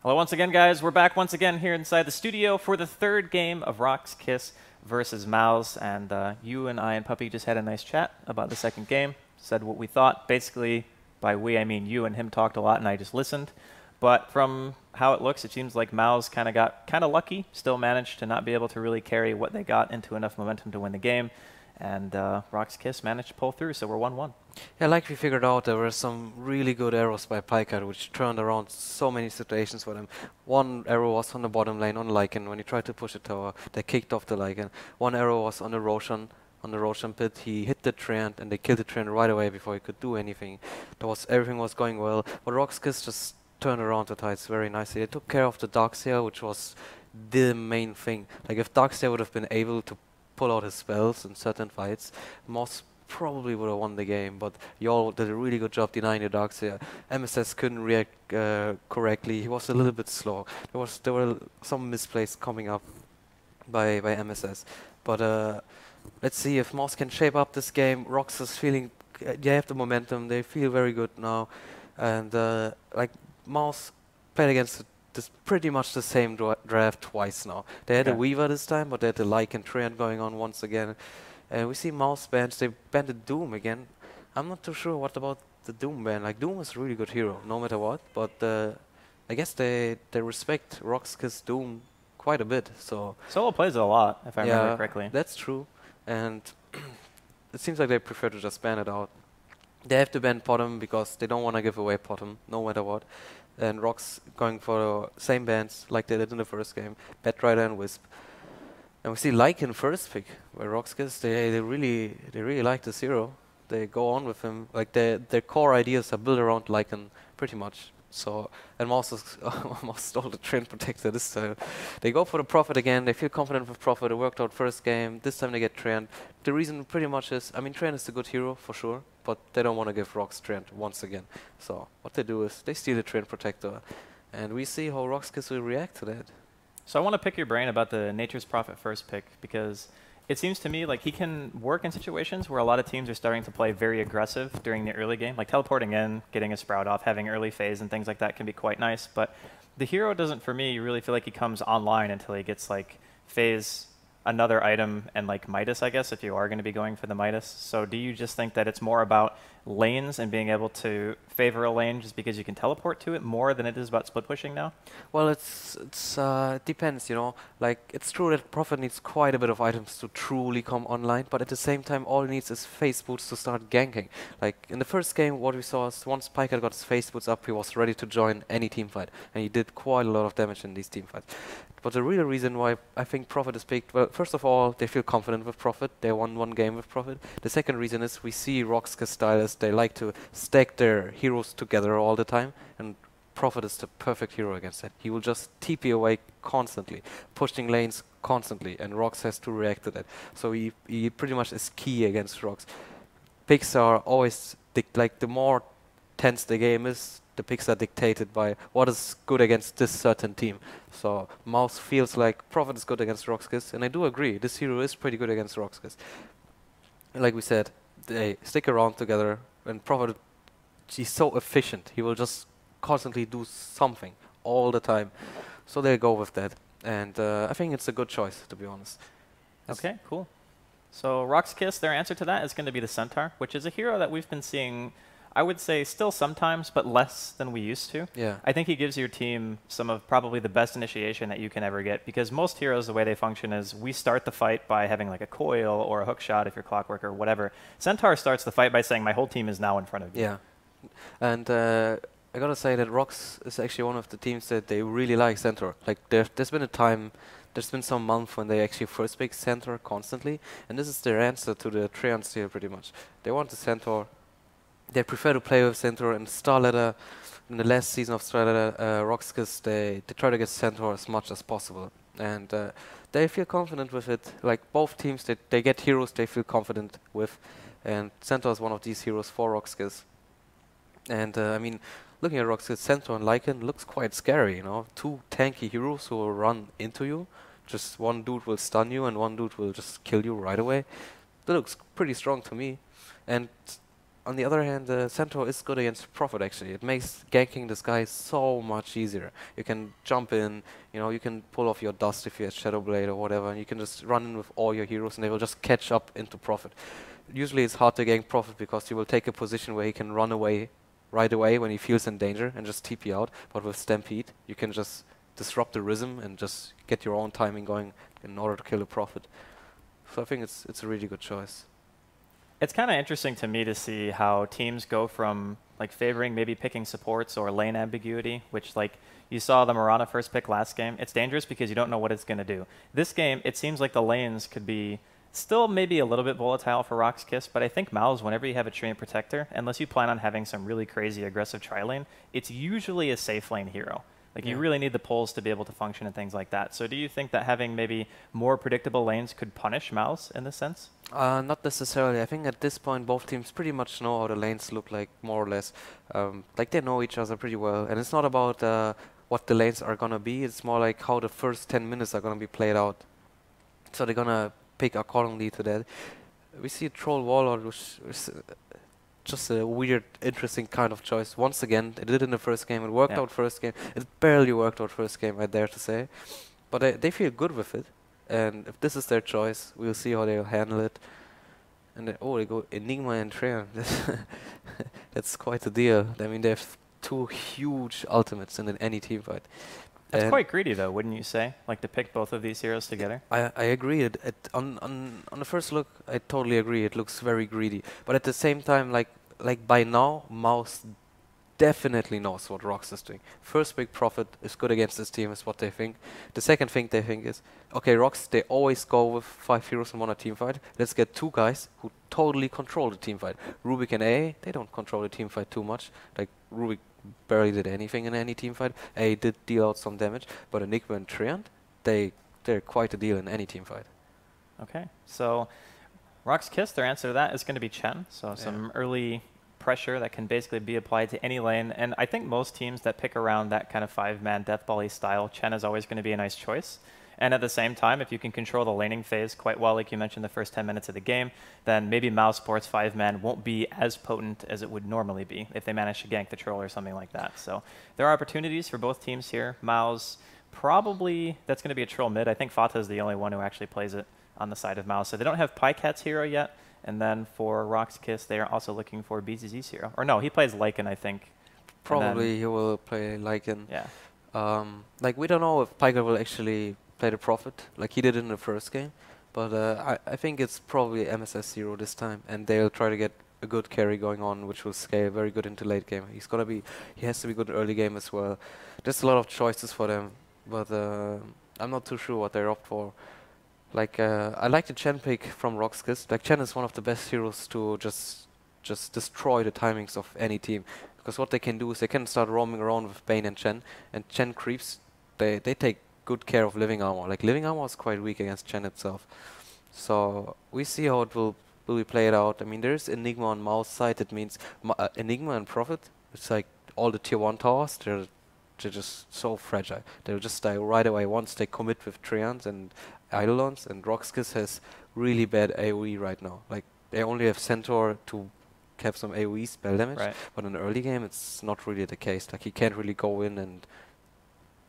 Hello once again, guys. We're back once again here inside the studio for the third game of RoX Kiss versus Mouz. And you and I and Puppy just had a nice chat about the second game, said what we thought. Basically, by we, I mean you and him talked a lot and I just listened. But from how it looks, it seems like Mouz kind of got lucky, still managed to not be able to really carry what they got into enough momentum to win the game. And RoX Kiss managed to pull through, so we're 1-1. Yeah, like we figured out, there were some really good arrows by Pykard, which turned around so many situations for them. One arrow was on the bottom lane on Lycan. When he tried to push a tower, they kicked off the Lycan. One arrow was on the Roshan pit. He hit the Treant, and they killed the Treant right away before he could do anything. Everything was going well. But RoX Kiss just turned around the tides very nicely. They took care of the Darkseer, which was the main thing. Like, if Darkseer would have been able to pull out his spells in certain fights, Mouz probably would have won the game, but y'all did a really good job denying the Darkseer. MSS couldn't react correctly. He was a little bit slow. There were some misplays coming up by MSS. But let's see if Mouz can shape up this game. RoX is feeling, they have the momentum. They feel very good now. And like Mouz played against this pretty much the same draft twice now. They had a Weaver this time, but they had the Lycan Treant going on once again. And we see Mouz bans, they banned the Doom again. I'm not too sure what about the Doom ban. Like, Doom is a really good hero, no matter what. But I guess they respect RoX Kiss Doom quite a bit. So Solo plays it a lot, if I remember correctly. That's true. And it seems like they prefer to just ban it out. They have to ban Potom because they don't want to give away Potom, no matter what. And RoX going for the same bans like they did in the first game, Batrider and Wisp. And we see Lycan first pick, where RoX Kiss, they really like this hero. They go on with him, like their core ideas are built around Lycan pretty much. So, and Mouz stole the Treant Protector this time. They go for the Prophet again, they feel confident with Prophet, it worked out first game, this time they get Treant. The reason pretty much is, I mean, Treant is a good hero for sure, but they don't want to give RoX Treant once again. So, what they do is, they steal the Treant Protector, and we see how RoX Kiss will react to that. So I want to pick your brain about the Nature's Prophet first pick, because it seems to me like he can work in situations where a lot of teams are starting to play very aggressive during the early game, like teleporting in, getting a Sprout off, having early phase and things like that can be quite nice. But the hero doesn't, for me, really feel like he comes online until he gets like phase, another item, and like Midas, I guess, if you are going to be going for the Midas. So do you just think that it's more about lanes and being able to favor a lane just because you can teleport to it more than it is about split pushing now? Well, it depends, you know. Like, it's true that Prophet needs quite a bit of items to truly come online, but at the same time, all he needs is phase boots to start ganking. Like, in the first game, what we saw is once Pykard got his phase boots up, he was ready to join any team fight, and he did quite a lot of damage in these team fights. But the real reason why I think Prophet is picked, well, first of all, they feel confident with Prophet. They won one game with Prophet. The second reason is we see RoX Kiss stylists, they like to stack their heroes together all the time, and Prophet is the perfect hero against that. He will just TP away constantly, pushing lanes constantly, and RoX has to react to that. So he pretty much is key against RoX. Picks are always, like, the more tense the game is, the picks are dictated by what is good against this certain team. So Mouz feels like Prophet is good against RoX Kiss, and I do agree, this hero is pretty good against RoX Kiss. Like we said, they stick around together, and Prophet, he's so efficient, he will just constantly do something all the time. So they go with that, and I think it's a good choice, to be honest. Okay, cool. So RoX Kiss, their answer to that is going to be the Centaur, which is a hero that we've been seeing, I would say, still sometimes, but less than we used to. Yeah. I think he gives your team some of probably the best initiation that you can ever get, because most heroes, the way they function is we start the fight by having like a coil or a hook shot if you're Clockwork or whatever. Centaur starts the fight by saying, my whole team is now in front of you. Yeah. And I gotta say that RoX is actually one of the teams that they really like Centaur. Like, there's been a time, there's been some month when they actually first pick Centaur constantly, and this is their answer to the Treant steal pretty much. They want the Centaur. They prefer to play with Centaur. In Star Ladder, in the last season of Star Ladder, RoX Kiss, they try to get Centaur as much as possible. And they feel confident with it. Like, both teams, they get heroes they feel confident with. And Centaur is one of these heroes for RoX Kiss. And I mean, looking at RoX Kiss, Centaur and Lycan looks quite scary, you know. Two tanky heroes who will run into you. Just one dude will stun you and one dude will just kill you right away. That looks pretty strong to me. And on the other hand, the Centaur is good against Prophet actually. It makes ganking this guy so much easier. You can jump in, you know, you can pull off your dust if you have Shadow Blade or whatever, and you can just run in with all your heroes and they will just catch up into Prophet. Usually it's hard to gank Prophet because you will take a position where he can run away right away when he feels in danger and just TP out. But with Stampede, you can just disrupt the rhythm and just get your own timing going in order to kill a Prophet. So I think it's a really good choice. It's kind of interesting to me to see how teams go from like favoring maybe picking supports or lane ambiguity, which like you saw the Mirana first pick last game. It's dangerous because you don't know what it's going to do. This game, it seems like the lanes could be still maybe a little bit volatile for RoX Kiss, but I think Mouz, whenever you have a Treant Protector, unless you plan on having some really crazy aggressive tri-lane, it's usually a safe lane hero. Like you really need the pulls to be able to function and things like that. So do you think that having maybe more predictable lanes could punish Mouz in this sense? Not necessarily. I think at this point both teams pretty much know how the lanes look like, more or less. Like they know each other pretty well. And it's not about what the lanes are going to be. It's more like how the first 10 minutes are going to be played out. So they're going to pick accordingly to that. We see a Troll Warlord, which is just a weird, interesting kind of choice. Once again, it did in the first game. It worked out first game. It barely worked out first game, I dare to say. But they feel good with it. And if this is their choice, we'll see how they'll handle it. And then, oh, they go Enigma and Treant. That's quite a deal. I mean, they have two huge ultimates in any team fight. That's quite greedy, though, wouldn't you say? Like to pick both of these heroes together. I agree. On the first look, I totally agree. It looks very greedy. But at the same time, like by now, Mouz definitely knows what RoX is doing. First big Prophet is good against this team, is what they think. The second thing they think is, okay, RoX, they always go with 5 heroes and 1 a team fight. Let's get 2 guys who totally control the team fight. Rubik and A, they don't control the team fight too much. Like Rubik barely did anything in any team fight. A did deal out some damage, but Enigma and Treant, they're quite a deal in any team fight. Okay, so RoX Kiss, their answer to that is going to be Chen. So some early pressure that can basically be applied to any lane. And I think most teams that pick around that kind of 5-man death volley style, Chen is always going to be a nice choice. And at the same time, if you can control the laning phase quite well, like you mentioned the first 10 minutes of the game, then maybe Mouz Sports 5-man won't be as potent as it would normally be if they manage to gank the troll or something like that. So there are opportunities for both teams here. Mouz, probably that's going to be a troll mid. I think Fata is the only one who actually plays it on the side of Mouz. So they don't have Pycat's hero yet. And then for RoX Kiss, they are also looking for BZZ's hero. Or no, he plays Lycan, I think. Probably he will play Lycan. Yeah. Like we don't know if Pycat will actually play the Prophet like he did in the first game. But I think it's probably MSS 0 this time. And they'll try to get a good carry going on, which will scale very good into late game. He has to be good early game as well. There's a lot of choices for them. But I'm not too sure what they're opt for. Like I like the Chen pick from RoX Kiss. Like Chen is one of the best heroes to just destroy the timings of any team. Because what they can do is they can start roaming around with Bane and Chen creeps. They take good care of living armor. Like living armor is quite weak against Chen itself. So we see how it will be played out. I mean, there's Enigma on Mouz side. That means Enigma and Prophet. It's like all the tier 1 towers. They're just so fragile. They'll just die right away once they commit with Treants and Eidolons, and RoX Kiss has really bad AoE right now. Like they only have Centaur to have some AoE spell damage, but in the early game it's not really the case. Like he can't really go in and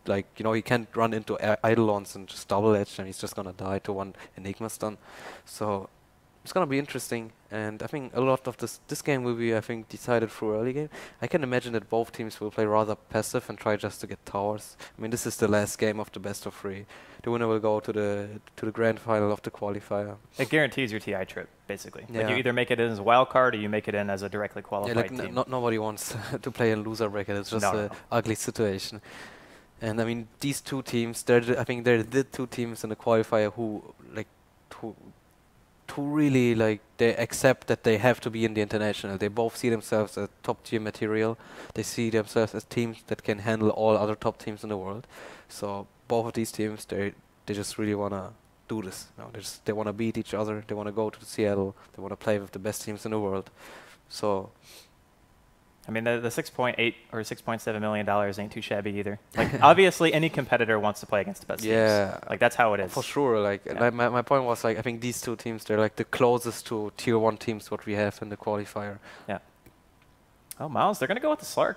like, you know, he can't run into Eidolons and just double edge and he's just gonna die to one Enigma stun. So it's gonna be interesting, and I think a lot of this game will be, I think, decided through early game. I can imagine that both teams will play rather passive and try just to get towers. I mean, this is the last game of the best of 3. The winner will go to the grand final of the qualifier. It guarantees your TI trip, basically. Like you either make it in as a wild card or you make it in as a directly qualified team. Nobody wants to play in loser bracket. It's just an ugly situation. And I mean, these two teams, I think they're the 2 teams in the qualifier who really like they accept that they have to be in the international. They both see themselves as top tier material. They see themselves as teams that can handle all other top teams in the world. So both of these teams, they just really wanna do this. You know, they wanna beat each other. They wanna go to Seattle. They wanna play with the best teams in the world. So I mean, the $6.8 or $6.7 million ain't too shabby either. Like, obviously, any competitor wants to play against the best teams. Like, that's how it is. For sure. Like, my point was, like, I think these 2 teams, they're like the closest to tier 1 teams what we have in the qualifier. Yeah. Oh, Mouz, they're going to go with the Slark.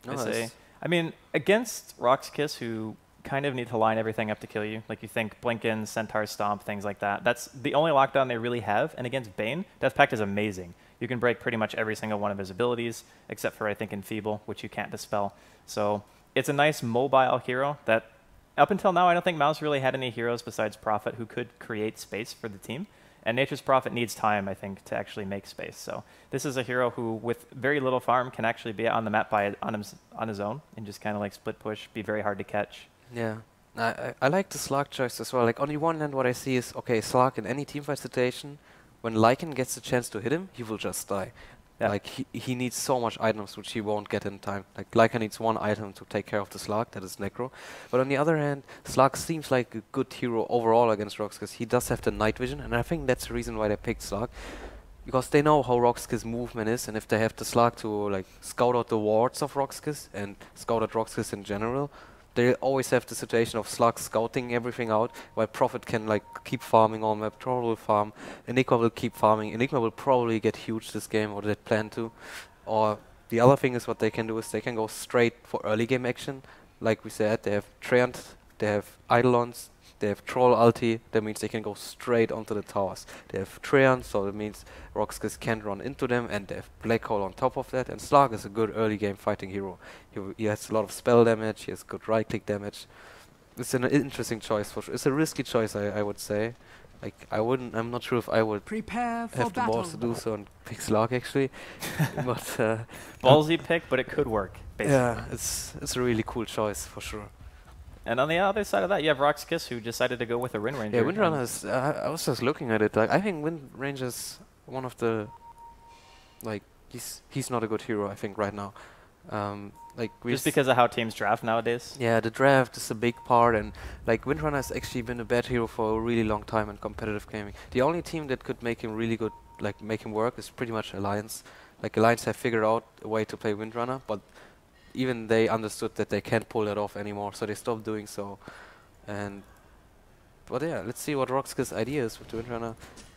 I say. I mean, against RoX Kiss, who kind of need to line everything up to kill you, like you think Blinken, Centaur Stomp, things like that. That's the only lockdown they really have. And against Bane, Death Pact is amazing. You can break pretty much every single one of his abilities, except for, I think, Enfeeble, which you can't dispel. So it's a nice mobile hero that, up until now, I don't think Mouz really had any heroes besides Prophet who could create space for the team. And Nature's Prophet needs time, I think, to actually make space. So this is a hero who, with very little farm, can actually be on the map on his own and just kind of like split push, be very hard to catch. Yeah. I like the Slark choice as well. Like, on the one hand, what I see is, okay, Slark in any teamfight situation, when Lycan gets the chance to hit him, he will just die. Yeah. Like, he needs so much items which he won't get in time. Like, Lycan needs one item to take care of the Slark, that is Necro. But on the other hand, Slark seems like a good hero overall against RoX because he does have the night vision, and I think that's the reason why they picked Slark. Because they know how Roxkiss movement is, and if they have the Slark to like scout out the wards of Roxkiss and scout out Roxkiss in general, they always have the situation of Slark scouting everything out, while Prophet can like keep farming on map, Troll will farm, Enigma will keep farming. Enigma will probably get huge this game, or they plan to. Or the other thing is what they can do is they can go straight for early game action. Like we said, they have Treant, they have Eidolons, they have Troll ulti, that means they can go straight onto the towers. They have Treant, so that means Roxkiss can't run into them, and they have Black Hole on top of that, and Slark is a good early game fighting hero. He has a lot of spell damage, he has good right click damage. It's an interesting choice for sure. It's a risky choice, I would say. Like, I'm not sure if I would have the balls to do so and pick Slark actually. But ballsy pick, but it could work, basically. Yeah, it's a really cool choice for sure. And on the other side of that, you have RoX Kiss, who decided to go with a Wind Ranger. Yeah, Windrunner is... I was just looking at it. Like, I think Wind Ranger is one of the... Like, he's not a good hero, I think, right now. Like, just because of how teams draft nowadays? Yeah, the draft is a big part, and like Windrunner has actually been a bad hero for a really long time in competitive gaming. The only team that could make him really good, like make him work, is pretty much Alliance. Like, Alliance have figured out a way to play Windrunner, but even they understood that they can't pull that off anymore, so they stopped doing so. But yeah, let's see what Roxkiss' idea is with the Windrunner.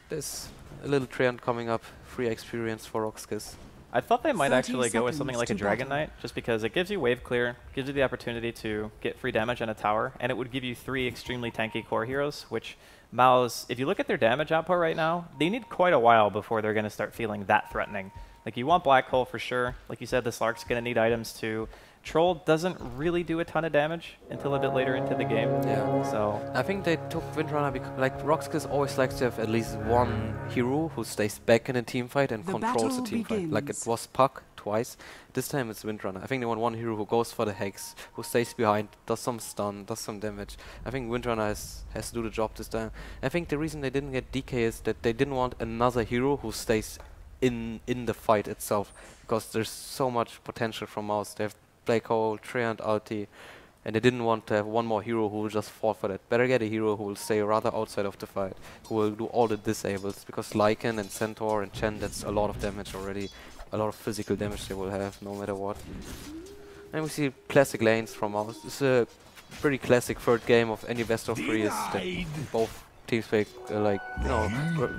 There's a little trend coming up, free experience for Roxkiss. I thought they might actually go with something like a Dragon Knight, just because it gives you wave clear, gives you the opportunity to get free damage on a tower, and it would give you 3 extremely tanky core heroes, which Mouz, if you look at their damage output right now, they need quite a while before they're going to start feeling that threatening. Like, you want Black Hole for sure. Like you said, the Slark's going to need items too. Troll doesn't really do a ton of damage until a bit later into the game. Yeah. So I think they took Windrunner because, like, Roxkiss always likes to have at least one hero who stays back in a team fight and controls the team fight. Like, it was Puck twice. This time it's Windrunner. I think they want one hero who goes for the hex, who stays behind, does some stun, does some damage. I think Windrunner has to do the job this time. I think the reason they didn't get DK is that they didn't want another hero who stays in the fight itself, because there's so much potential from Mouz. They have Black Hole, Treant, ulti, and they didn't want to have one more hero who will just fall for that. Better get a hero who will stay rather outside of the fight, who will do all the disables, because Lycan and Centaur and Chen, that's a lot of damage already, a lot of physical damage they will have no matter what. And we see classic lanes from Mouz. It's a pretty classic third game of any best of 3 is that both teams pick like, you know,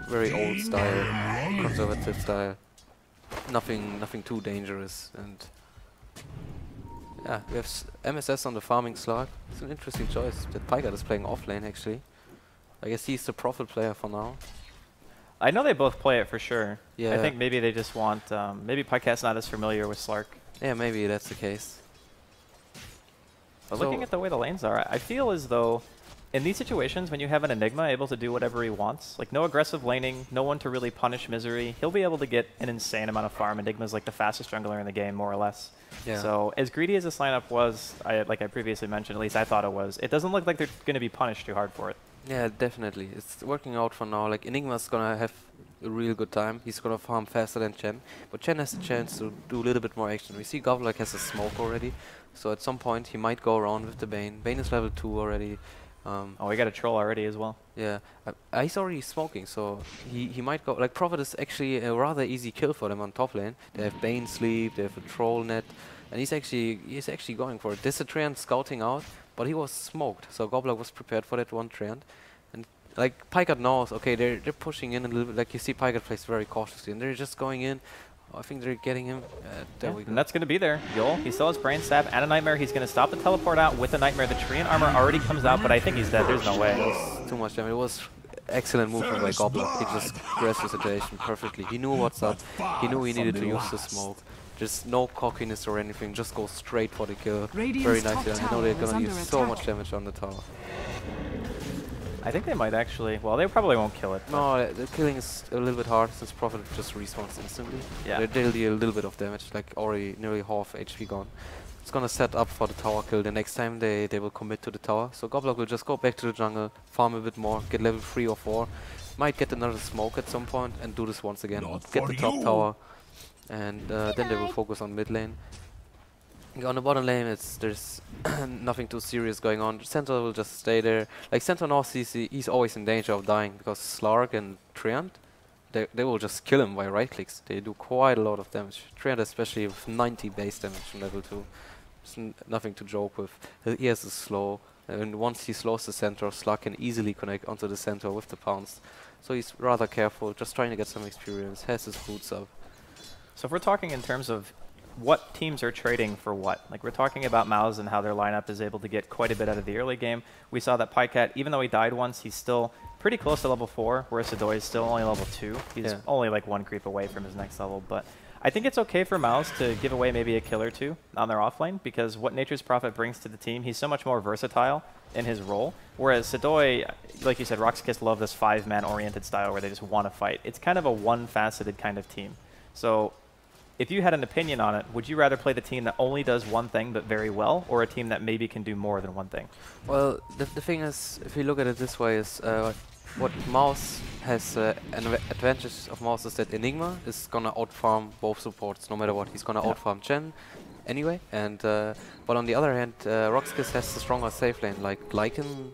very old style, conservative style. Nothing too dangerous. And yeah, we have MSS on the farming Slark. It's an interesting choice that Pygat is playing off lane actually. I guess he's the Prophet player for now. I know they both play it for sure. Yeah. I think maybe they just want, maybe Pycat's not as familiar with Slark. Yeah, maybe that's the case. But looking at the way the lanes are, I feel as though in these situations, when you have an Enigma able to do whatever he wants, like no aggressive laning, no one to really punish Misery, he'll be able to get an insane amount of farm. Enigma's like the fastest jungler in the game, more or less. Yeah. So as greedy as this lineup was, like I previously mentioned, at least I thought it was, it doesn't look like they're going to be punished too hard for it. Yeah, definitely. It's working out for now. Like, Enigma's going to have a real good time. He's going to farm faster than Chen. But Chen has the chance to do a little bit more action. We see Goblak has a smoke already. So at some point he might go around with the Bane. Bane is level 2 already. Oh, we got a troll already as well. Yeah, he's already smoking, so he might go. Like, Prophet is actually a rather easy kill for them on top lane. They have Bane sleep, they have a troll net, and he's actually going for it. There's a Treant scouting out, but he was smoked, so Gobbler was prepared for that one Treant. And like, Pygat knows, okay, they're pushing in a little bit. Like, you see Pygat plays very cautiously, and they're just going in. I think they're getting him. There we go. And that's going to be there. Yol, he still has Brain Sap and a Nightmare. He's going to stop the teleport out with a Nightmare. The Treant armor already comes out, but I think he's dead. There's no way. It was too much damage. It was excellent movement by Gobbler. He just grasped the situation perfectly. He knew what's up. He knew he needed to use the smoke. Just no cockiness or anything. Just go straight for the kill. Very nicely. I know they're going to use so much damage on the tower. I think they might actually. Well, they probably won't kill it. No, the killing is a little bit hard since Prophet just respawns instantly. Yeah. They'll deal a little bit of damage, like already nearly half HP gone. It's gonna set up for the tower kill. The next time they will commit to the tower. So Gobbler will just go back to the jungle, farm a bit more, get level 3 or 4. Might get another smoke at some point and do this once again. Get the top tower. And then they will focus on mid lane. On the bottom lane, there's nothing too serious going on. Centaur will just stay there. Like Centaur North, he's always in danger of dying because Slark and Treant, they will just kill him by right clicks. They do quite a lot of damage. Treant especially with 90 base damage on level 2. It's nothing to joke with. He has a slow, and once he slows the Centaur, Slark can easily connect onto the Centaur with the pounce. So he's rather careful, just trying to get some experience, has his boots up. So if we're talking in terms of what teams are trading for what. Like we're talking about Mouz and how their lineup is able to get quite a bit out of the early game. We saw that Pycat, even though he died once, he's still pretty close to level 4, whereas Sadoy is still only level 2. He's only like 1 creep away from his next level. But I think it's okay for Mouz to give away maybe a kill or 2 on their offlane, because what Nature's Prophet brings to the team, he's so much more versatile in his role. Whereas Sadoy, like you said, RoX Kiss love this 5-man oriented style where they just want to fight. It's kind of a one-faceted kind of team. So if you had an opinion on it, would you rather play the team that only does one thing but very well, or a team that maybe can do more than one thing? Well, the thing is, if you look at it this way, is what Mouz has an advantage of Mouz is that Enigma is gonna outfarm both supports, no matter what. He's gonna outfarm Chen anyway, and but on the other hand, Roxkiss has the stronger safe lane, like Lycan,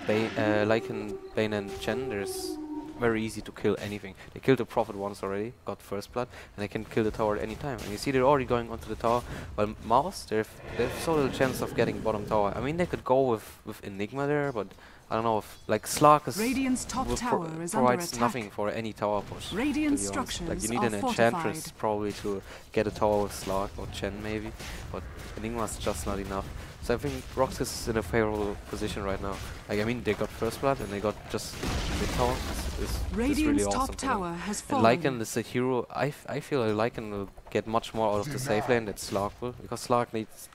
Bane and Chen. There's very easy to kill anything. They killed the Prophet once already, got first blood, and they can kill the tower at any time. And you see they're already going onto the tower. While Mouz, they have so little chance of getting bottom tower. I mean, they could go with Enigma there, but I don't know if like Slark provides nothing for any tower push. Radiant structures like you need an Enchantress probably to get a tower with Slark or Chen maybe, but Enigma's just not enough. So I think RoX is in a favorable position right now. Like I mean, they got first blood and they got just mid tower. It's really awesome. Tower has fallen. And Lycan is a hero. I feel like Lycan will get much more out of the safe lane than Slark will, because Slark needs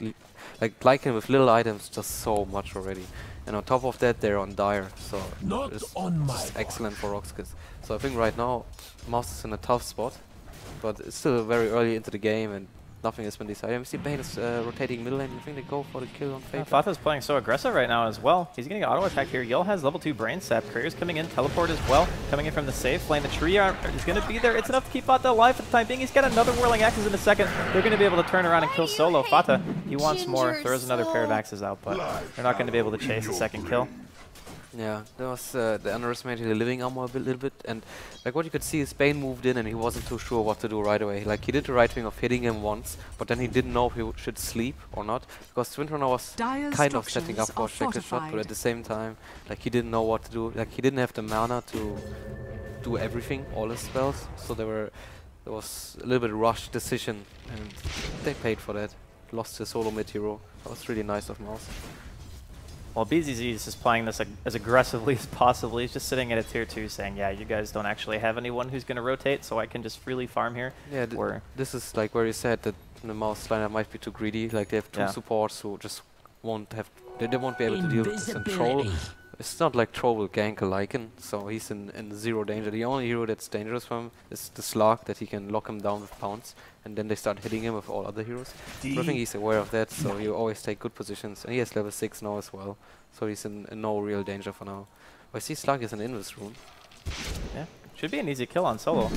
like Lycan with little items just so much already. And on top of that, they're on Dire, so it's just excellent for Roxkiss. So I think right now, Mouz is in a tough spot, but it's still very early into the game and nothing has been decided. We see Bane is rotating middle lane. I think they go for the kill on Fate. Fatha's playing so aggressive right now as well. He's getting an auto attack here. Yell has level 2 Brain Sap. Courier's coming in, teleport as well. Coming in from the safe lane. The tree is going to be there. It's enough to keep Fatha alive for the time being. He's got another Whirling Axes in a second. They're going to be able to turn around and kill solo. Fatha, he wants more. Throws another pair of axes out, but they're not going to be able to chase the second kill. Yeah, there was they underestimated the living armor a little bit, and like what you could see is Bane moved in and he wasn't too sure what to do right away. Like he did the right thing of hitting him once, but then he didn't know if he should sleep or not, because Twin Runner was kind of setting up for a Shackle shot, but at the same time, like he didn't know what to do. Like he didn't have the mana to do everything, all his spells, so there was a little bit rushed decision, and they paid for that. Lost his solo mid hero. That was really nice of Mouz. Well, BZZ is just playing this as aggressively as possible. He's just sitting at a tier 2 saying, yeah, you guys don't actually have anyone who's going to rotate, so I can just freely farm here. Yeah, this is like where you said that the Mouz lineup might be too greedy. Like they have two supports who just won't have, they won't be able to deal with this. And Troll, it's not like Troll will gank a Lycan, so he's in zero danger. The only hero that's dangerous for him is the Slark, that he can lock him down with pounce, and then they start hitting him with all other heroes. But I think he's aware of that, so he always take good positions. And he has level 6 now as well, so he's in no real danger for now. I see Slark is an Invis rune. Yeah, should be an easy kill on solo.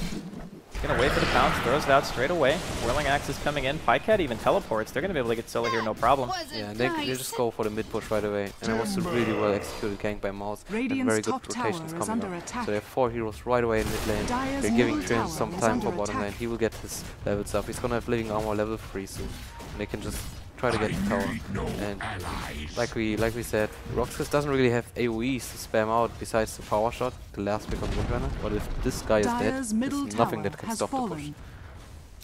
Gonna wait for the pounce, throws it out straight away. Whirling Axe is coming in. Pycat even teleports. They're gonna be able to get solo here, no problem. Yeah, and they just go for the mid push right away. And it was a really well executed gank by Mouz. And very good rotations coming up. So they have 4 heroes right away in mid lane. They're giving Treant some time for bottom lane. He will get his levels up. He's gonna have living armor level 3 soon. And they can just try to get the tower. And like we said, Roxas doesn't really have AoEs to spam out besides the power shot, the last pick on Windrunner. But if this guy is dead, there's nothing that can stop the push.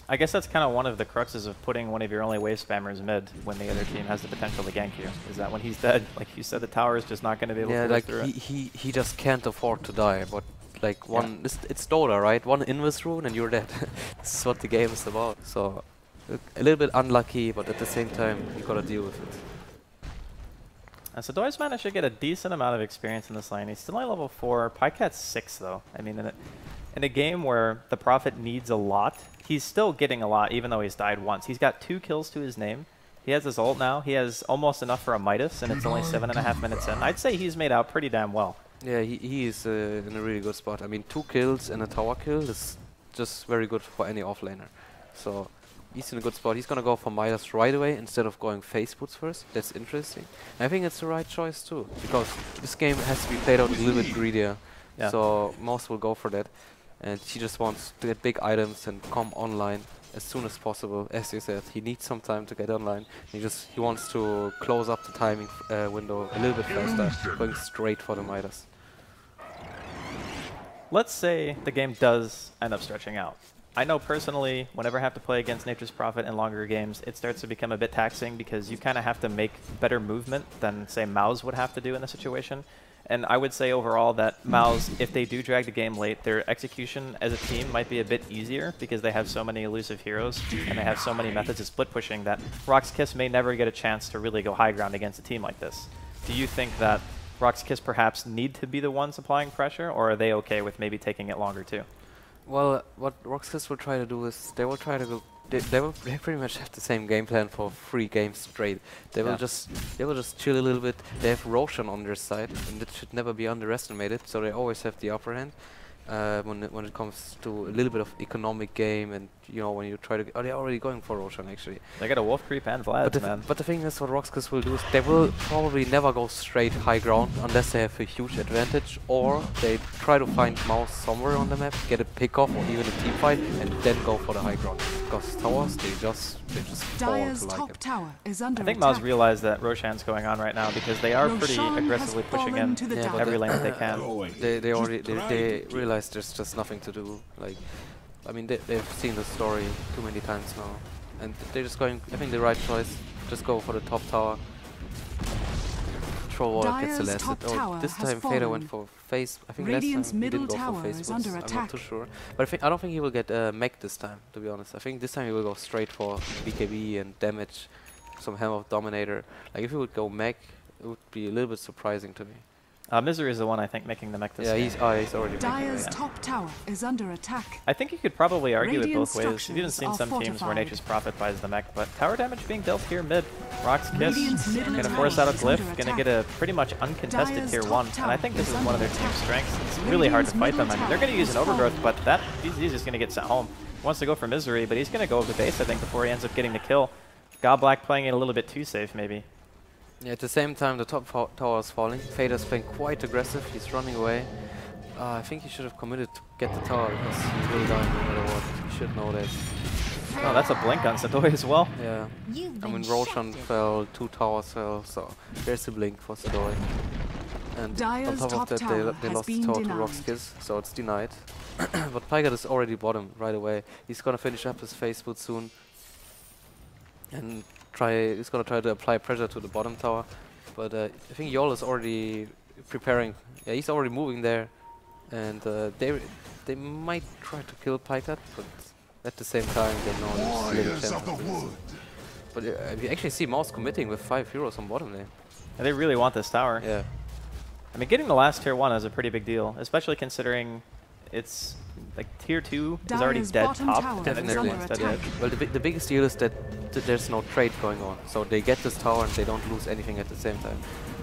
I guess that's kind of one of the cruxes of putting one of your only wave spammers mid when the other team has the potential to gank you. Is that when he's dead, like you said, the tower is just not going to be able to like through it. he just can't afford to die. But like one, it's Dota, right? One invis rune and you're dead. This is what the game is about. So a little bit unlucky, but at the same time you gotta deal with it. So Doi's managed to get a decent amount of experience in this lane. He's still only level 4. Pycat's 6 though. I mean, in a game where the Prophet needs a lot, he's still getting a lot even though he's died once. He's got 2 kills to his name. He has his ult now. He has almost enough for a Midas, and it's only 7.5 minutes in. I'd say he's made out pretty damn well. Yeah, he is in a really good spot. I mean, 2 kills and a tower kill is just very good for any offlaner. So he's in a good spot. He's gonna go for Midas right away instead of going face boots first. That's interesting. And I think it's the right choice too, because this game has to be played out a little bit greedier. Yeah. So Mouz will go for that. And he just wants to get big items and come online as soon as possible. As you said, he needs some time to get online. He wants to close up the timing window a little bit faster, going straight for the Midas. Let's say the game does end up stretching out. I know personally, whenever I have to play against Nature's Prophet in longer games, it starts to become a bit taxing because you kind of have to make better movement than, say, Mouz would have to do in the situation. And I would say overall that Mouz, if they do drag the game late, their execution as a team might be a bit easier because they have so many elusive heroes and they have so many methods of split pushing that RoX Kiss may never get a chance to really go high ground against a team like this. Do you think that RoX Kiss perhaps need to be the ones applying pressure, or are they okay with maybe taking it longer too? Well, what RoX Kiss will try to do is they will try to go. They pretty much have the same game plan for 3 games straight. They will just chill a little bit. They have Roshan on their side, and that should never be underestimated. So they always have the upper hand when it comes to a little bit of economic game, and you know when you try to. Oh, they're already going for Roshan actually. They got a Wolf Creep and Vlad, man. But the thing is, what RoX Kiss will do is they will probably never go straight high ground unless they have a huge advantage, or they try to find Mouz somewhere on the map, get a pick off or even a team fight, and then go for the high ground. Because towers, they just fall to like it. Tower is under I think Mouz realized that Roshan's going on right now because they are pretty aggressively pushing in every lane that they can. They realize there's just nothing to do. Like, I mean, they've seen the story too many times now, and they're just going. I think the right choice. Just go for the top tower. Troll Wall gets the last hit. Oh, this time Fader went for face. I think last time he didn't go for face. I'm not too sure. But I don't think he will get mech this time. To be honest, I think this time he will go straight for BKB and damage, some Hammer of Dominator. Like if he would go mech, it would be a little bit surprising to me. Misery is the one I think making the mech this game. He's already Dire's top tower is under attack. I think you could probably argue it both ways. You've even seen some teams where Nature's Prophet buys the mech, but tower damage being dealt here mid. RoX Kiss gonna force out a glyph, gonna get a pretty much uncontested tier 1, and I think this is one of their team's strengths. It's really hard to fight them. I mean, they're gonna use an overgrowth, but he's just gonna get sent home. He wants to go for Misery, but he's gonna go over the base, I think, before he ends up getting the kill. God Black playing it a little bit too safe, maybe. Yeah, at the same time, the top tower is falling. Fader's playing quite aggressive. He's running away. I think he should have committed to get the tower because he will die no matter what. He should know that. Oh, that's a blink on Sadoi as well. Yeah. I mean, Roshan fell, 2 towers fell, so there's a blink for Sadoi. And on top of that, they lost the tower to RoX Kiss, so it's denied. But Pygat is already bottom right away. He's gonna finish up his face boot soon. And he's gonna try to apply pressure to the bottom tower, but I think Yol is already preparing. Yeah, he's already moving there, and they might try to kill Pycat, but at the same time they know there's little chance of this. But you actually see Mouz committing with 5 heroes on bottom lane. And they really want this tower. Yeah. I mean, getting the last tier 1 is a pretty big deal, especially considering it's like tier 2 is already dead top. Definitely. Well, the biggest deal is that there's no trade going on, so they get this tower and they don't lose anything at the same time.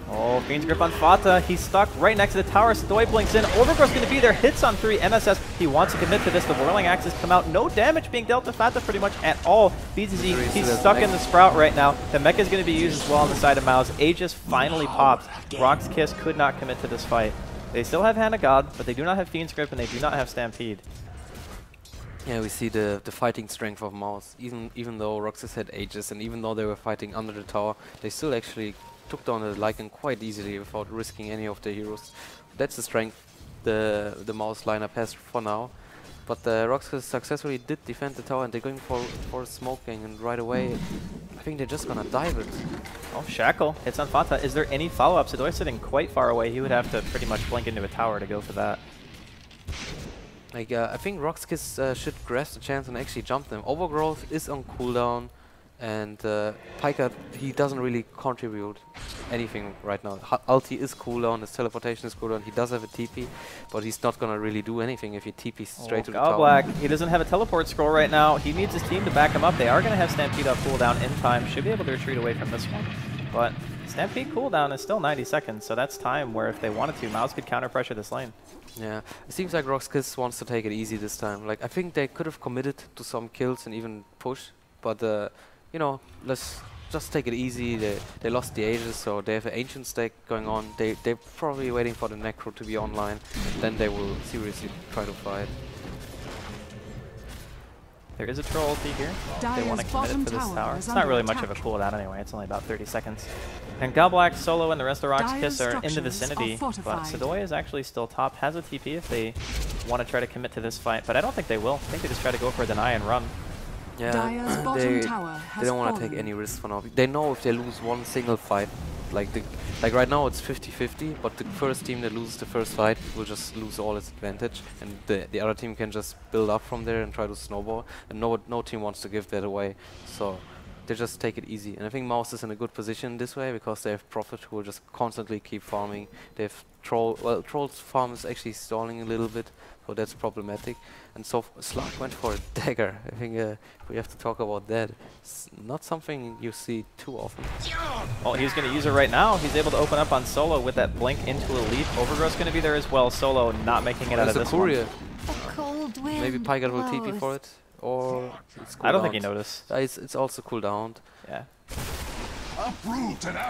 Oh, Fiend's Grip on Fata. He's stuck right next to the tower. Sadoi blinks in. Overgrowth's going to be there. Hits on 3. MSS. He wants to commit to this. The Whirling Axes come out. No damage being dealt to Fata pretty much at all. BZZ, he's stuck in the Sprout right now. The Mech is going to be used as well on the side of Mouz. Aegis finally popped. RoX Kiss could not commit to this fight. They still have Hand of God, but they do not have Fiend's Grip and they do not have Stampede. Yeah, we see the fighting strength of Mouz. Even though Roxas had Aegis and even though they were fighting under the tower, they still actually took down the Lycan quite easily without risking any of the heroes. That's the strength the Mouz lineup has for now. But the RoX successfully did defend the tower, and they're going for smoking, and right away, I think they're just gonna dive it. Oh, Shackle hits on Fata. Is there any follow-up? Sadoy's sitting quite far away. He would have to pretty much blink into a tower to go for that. Like, I think RoX should grasp the chance and actually jump them. Overgrowth is on cooldown, and Piker, he doesn't really contribute anything right now. Ulti is cooldown, his teleportation is cooldown, he does have a TP, but he's not gonna really do anything if he TPs straight to the tower. Black, he doesn't have a teleport scroll right now. He needs his team to back him up. They are gonna have Stampede off cooldown in time. Should be able to retreat away from this one. But Stampede cooldown is still 90 seconds, so that's time where if they wanted to, Mouz could counter pressure this lane. Yeah, it seems like RoX wants to take it easy this time. Like, I think they could have committed to some kills and even push, but you know, let's just take it easy. They lost the Aegis, so they have an Ancient stack going on. They're probably waiting for the Necro to be online, and then they will seriously try to fight. There is a troll ulti here. They want to commit it for this tower. It's not really much of a cooldown anyway. It's only about 30 seconds. And Galblack, Solo, and the rest of RoX Kiss are in the vicinity, but Sadoy is actually still top, has a TP if they want to try to commit to this fight, but I don't think they will. I think they just try to go for a deny and run. Yeah, they don't want to take any risks for now. They know if they lose one single fight, like right now it's 50-50, but the first team that loses the first fight will just lose all its advantage, and the other team can just build up from there and try to snowball, and no team wants to give that away, so they just take it easy. And I think Mouz is in a good position this way because they have Prophet who will just constantly keep farming. They have Troll. Well, Troll's farm is actually stalling a little bit, so that's problematic. And so Slark went for a dagger. I think we have to talk about that. It's not something you see too often. Well, he's going to use it right now. He's able to open up on Solo with that blink into a leap. Overgrowth's going to be there as well. Solo not making it out of this Courier. Cold wind Maybe Pygar will TP for it, or it's cooldowned. I don't think he noticed. It's also cooldowned. Yeah.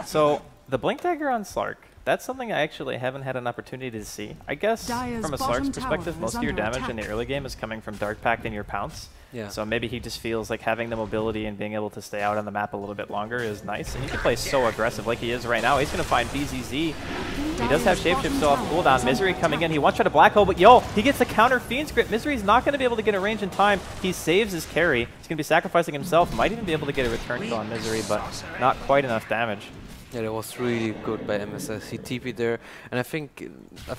So the blink dagger on Slark. That's something I actually haven't had an opportunity to see. I guess from a Slark's perspective, most of your damage in the early game is coming from Dark Pact and your pounce. Yeah. So maybe he just feels like having the mobility and being able to stay out on the map a little bit longer is nice. And he can play so aggressive like he is right now. He's going to find BZZ. He does have Shapeshift still off cooldown. Misery coming in. He wants to try to Black Hole, but yo, he gets a counter Fiend's Grip. Misery's not going to be able to get a range in time. He saves his carry. He's going to be sacrificing himself. Might even be able to get a return kill on Misery, but not quite enough damage. Yeah, that was really good by MSS. He TP'd there, and I think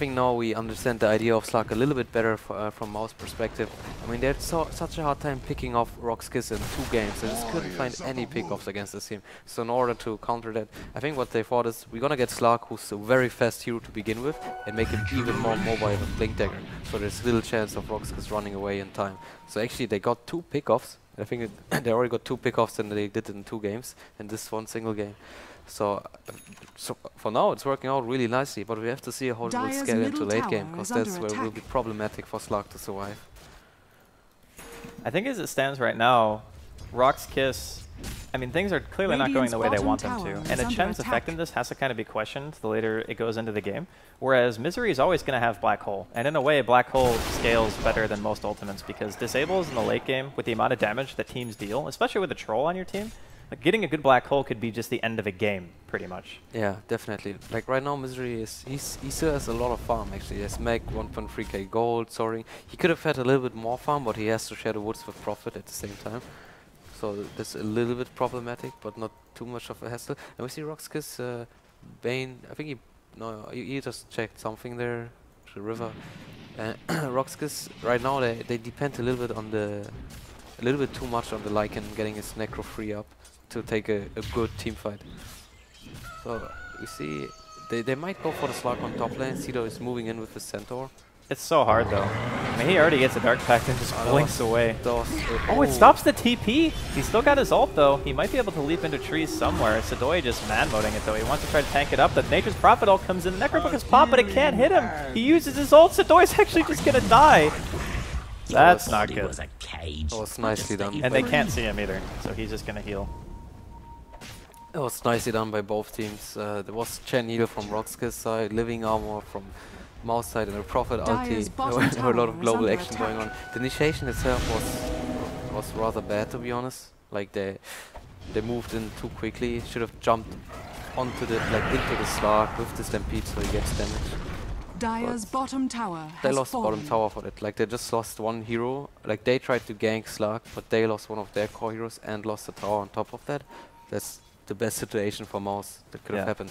now we understand the idea of Slark a little bit better from Mouz perspective. I mean, they had such a hard time picking off RoX Kiss in 2 games. They just couldn't find any pickoffs against this team. So in order to counter that, I think what they thought is we're gonna get Slark, who's a very fast hero to begin with, and make him even more mobile with Blink Dagger. So there's little chance of RoX Kiss running away in time. So actually, they got 2 pickoffs. I think they already got 2 pickoffs than they did in 2 games in this one single game. So for now it's working out really nicely, but we have to see how it will scale into late game, because that's where it will be problematic for Slark to survive. I think as it stands right now, RoX Kiss, I mean, things are clearly not going the way they want them to. And a Chen's effectiveness has to kind of be questioned the later it goes into the game. Whereas Misery is always going to have Black Hole. And in a way, Black Hole scales better than most ultimates, because disables in the late game with the amount of damage that teams deal, especially with a Troll on your team, like getting a good Black Hole could be just the end of a game, pretty much. Yeah, definitely. Like right now, Misery he still has a lot of farm actually. He has Meg, 1.3k gold, soaring. He could have had a little bit more farm, but he has to share the woods with Prophet at the same time. So that's a little bit problematic, but not too much of a hassle. And we see RoX Kiss, Bane. I think he just checked something there, the river. RoX Kiss right now they depend a little bit too much on the Lycan getting his Necro free up to take a good team fight. So we see they might go for the Slark on top lane. Cedo is moving in with the Centaur. It's so hard though. I mean, he already gets a Dark Pact and just blinks away. Oh, it stops the TP! He's still got his ult though. He might be able to leap into trees somewhere. Sadoy just man-moding it though. He wants to try to tank it up. The Nature's Prophet ult comes in. The Necrobook is pop, but it can't hit him. He uses his ult. Sadoy's actually just gonna die. That's not good. That was nicely done. And they can't see him either, so he's just gonna heal. It was nicely done by both teams. There was Chen heal from RoX Kiss side, Living Armor from Mouz side, and a Prophet ulti. There were a lot of global action going on. The initiation itself was rather bad, to be honest. Like they moved in too quickly. Should have jumped onto into the Slark with the Stampede so he gets damage. Dire's bottom tower They has lost bottom fallen. tower for that. Like they just lost one hero. Like they tried to gank Slug, but they lost one of their core heroes and lost the tower on top of that. That's the best situation for Mouz that could have happened.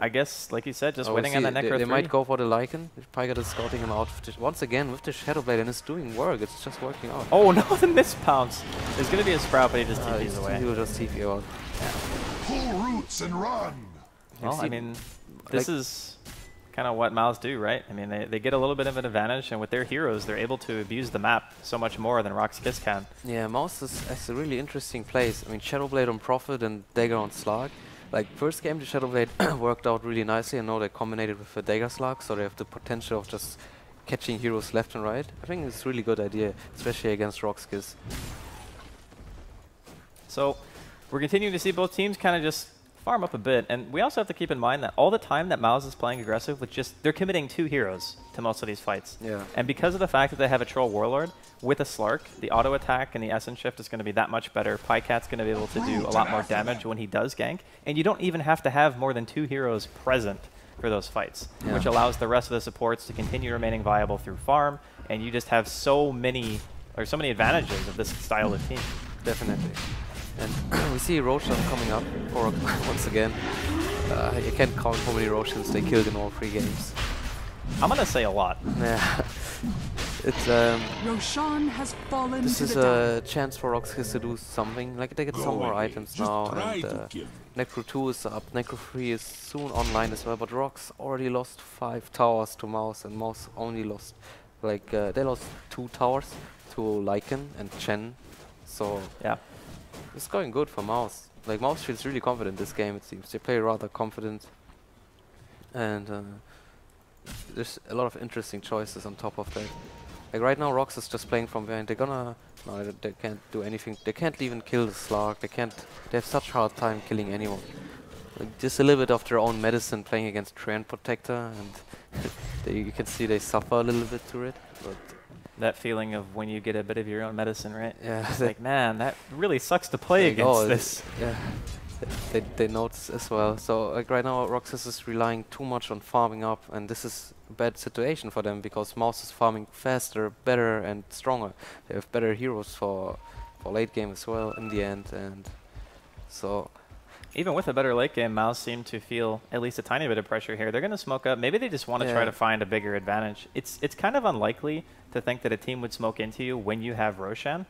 I guess, like you said, just Oh, waiting on see, the Necro 3. they might go for the Lycan. Pygat is scouting him out once again with the Shadow Blade, and it's doing work. It's just working out. Oh no, the miss pounce. There's going to be a Sprout, but he just TPs away. He will just TP out. Pull roots and run. Well, I mean, this is kind of what Mouz do, right? I mean, they get a little bit of an advantage, and with their heroes, they're able to abuse the map so much more than RoX Kiss can. Yeah, Mouz is a really interesting place. I mean, Shadow Blade on Prophet and Dagger on Slug. Like, first game, the Shadow Blade worked out really nicely, and now they combined it with the Dagger Slug, so they have the potential of just catching heroes left and right. I think it's a really good idea, especially against RoX Kiss. So, we're continuing to see both teams kind of just farm up a bit, and we also have to keep in mind that all the time that Mouz is playing aggressive with they're committing 2 heroes to most of these fights. Yeah. And because of the fact that they have a Troll Warlord, with a Slark, the auto attack and the Essence Shift is going to be that much better. Pycat's going to be able to do a lot more damage when he does gank, and you don't even have to have more than 2 heroes present for those fights, which allows the rest of the supports to continue remaining viable through farm, and you just have so many advantages of this style of team. Definitely. And we see Roshan coming up for once again. You can't count how many Roshans they killed in all 3 games. I'm gonna say a lot. Yeah. It's Roshan has fallen this to is the a chance for RoX Kiss to do something. Like they get some more items now, and Necro 2 is up. Necro 3 is soon online as well. But RoX already lost 5 towers to Mouz, and Mouz only lost they lost 2 towers to Lycan and Chen. So yeah, it's going good for Mouz. Like Mouz feels really confident this game. It seems they play rather confident, and there's a lot of interesting choices on top of that. Like right now, RoX is just playing from behind. No, they can't do anything. They can't even kill the Slark. They have such hard time killing anyone. Like just a little bit of their own medicine playing against Treant Protector, and you can see they suffer a little bit through it. But that feeling of when you get a bit of your own medicine, right? Yeah. It's like, man, that really sucks to play against this. Yeah. They notice as well. So like right now, RoX is relying too much on farming up, and this is a bad situation for them because Mouz is farming faster, better, and stronger. They have better heroes for late game as well in the end, and so. Even with a better late game, Mouz seem to feel at least a tiny bit of pressure here. They're going to smoke up. Maybe they just want to try to find a bigger advantage. It's kind of unlikely to think that a team would smoke into you when you have Roshan.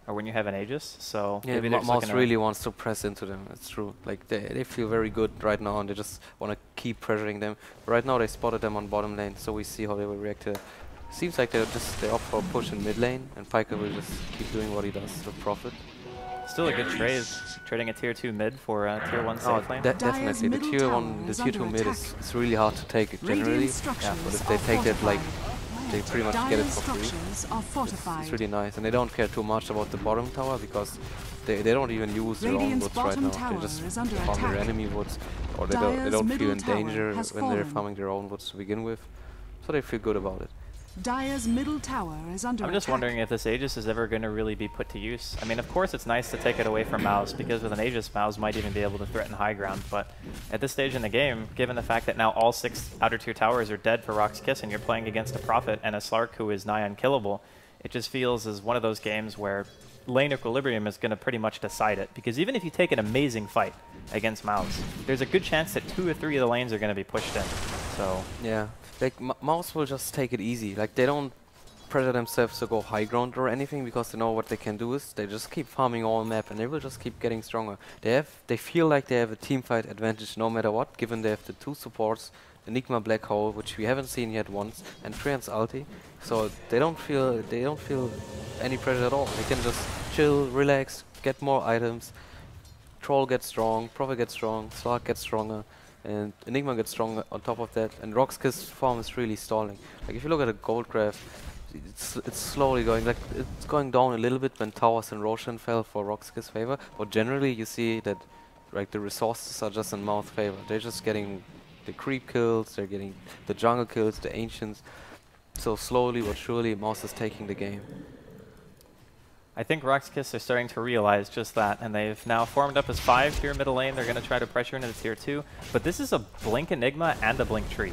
Or when you have an Aegis, so yeah, maybe they're Mouz really wants to press into them. It's true. Like they feel very good right now, and they just want to keep pressuring them. Right now, they spotted them on bottom lane, so we see how they will react to it. Seems like they opt for a push in mid lane, and Piker will just keep doing what he does with Profit. Still a good trade, trading a tier 2 mid for a tier 1 safe lane. Definitely, the tier 2 mid is really hard to take generally. Yeah, but if they take that like. They pretty much get it for free. It's really nice, and they don't care too much about the bottom tower because they don't even use their own woods right now. They just farm their enemy woods, or they don't feel in danger when they're farming their own woods to begin with. So they feel good about it. Dire's middle tower is under I'm just wondering if this Aegis is ever going to really be put to use. I mean, of course it's nice to take it away from Mouz, because with an Aegis, Mouz might even be able to threaten high ground, but at this stage in the game, given the fact that now all 6 outer tier towers are dead for RoX Kiss, and you're playing against a Prophet and a Slark who is nigh unkillable, it just feels as one of those games where lane equilibrium is going to pretty much decide it, because even if you take an amazing fight against Mouz, there's a good chance that 2 or 3 of the lanes are going to be pushed in. So yeah. Like, Mouz will just take it easy. Like, they don't pressure themselves to go high ground or anything because they know what they can do is they just keep farming all map and they will just keep getting stronger. They feel like they have a team fight advantage no matter what, given they have the 2 supports, Enigma Black Hole, which we haven't seen yet once, and Treant's ulti. So they don't feel any pressure at all. They can just chill, relax, get more items. Troll gets strong, Prophet gets strong, Slark gets stronger. And Enigma gets strong on top of that, and RoX Kiss form is really stalling. Like if you look at a gold graph, it's slowly going, like it's going down a little bit when Towers and Roshan fell for RoX Kiss favor, but generally you see that like the resources are just in Mouz favor. They're just getting the creep kills, they're getting the jungle kills, the ancients. So slowly but surely Mouz is taking the game. I think RoX are starting to realize just that, and they've now formed up as 5 here middle lane. They're going to try to pressure into the tier 2, but this is a Blink Enigma and a Blink Tree.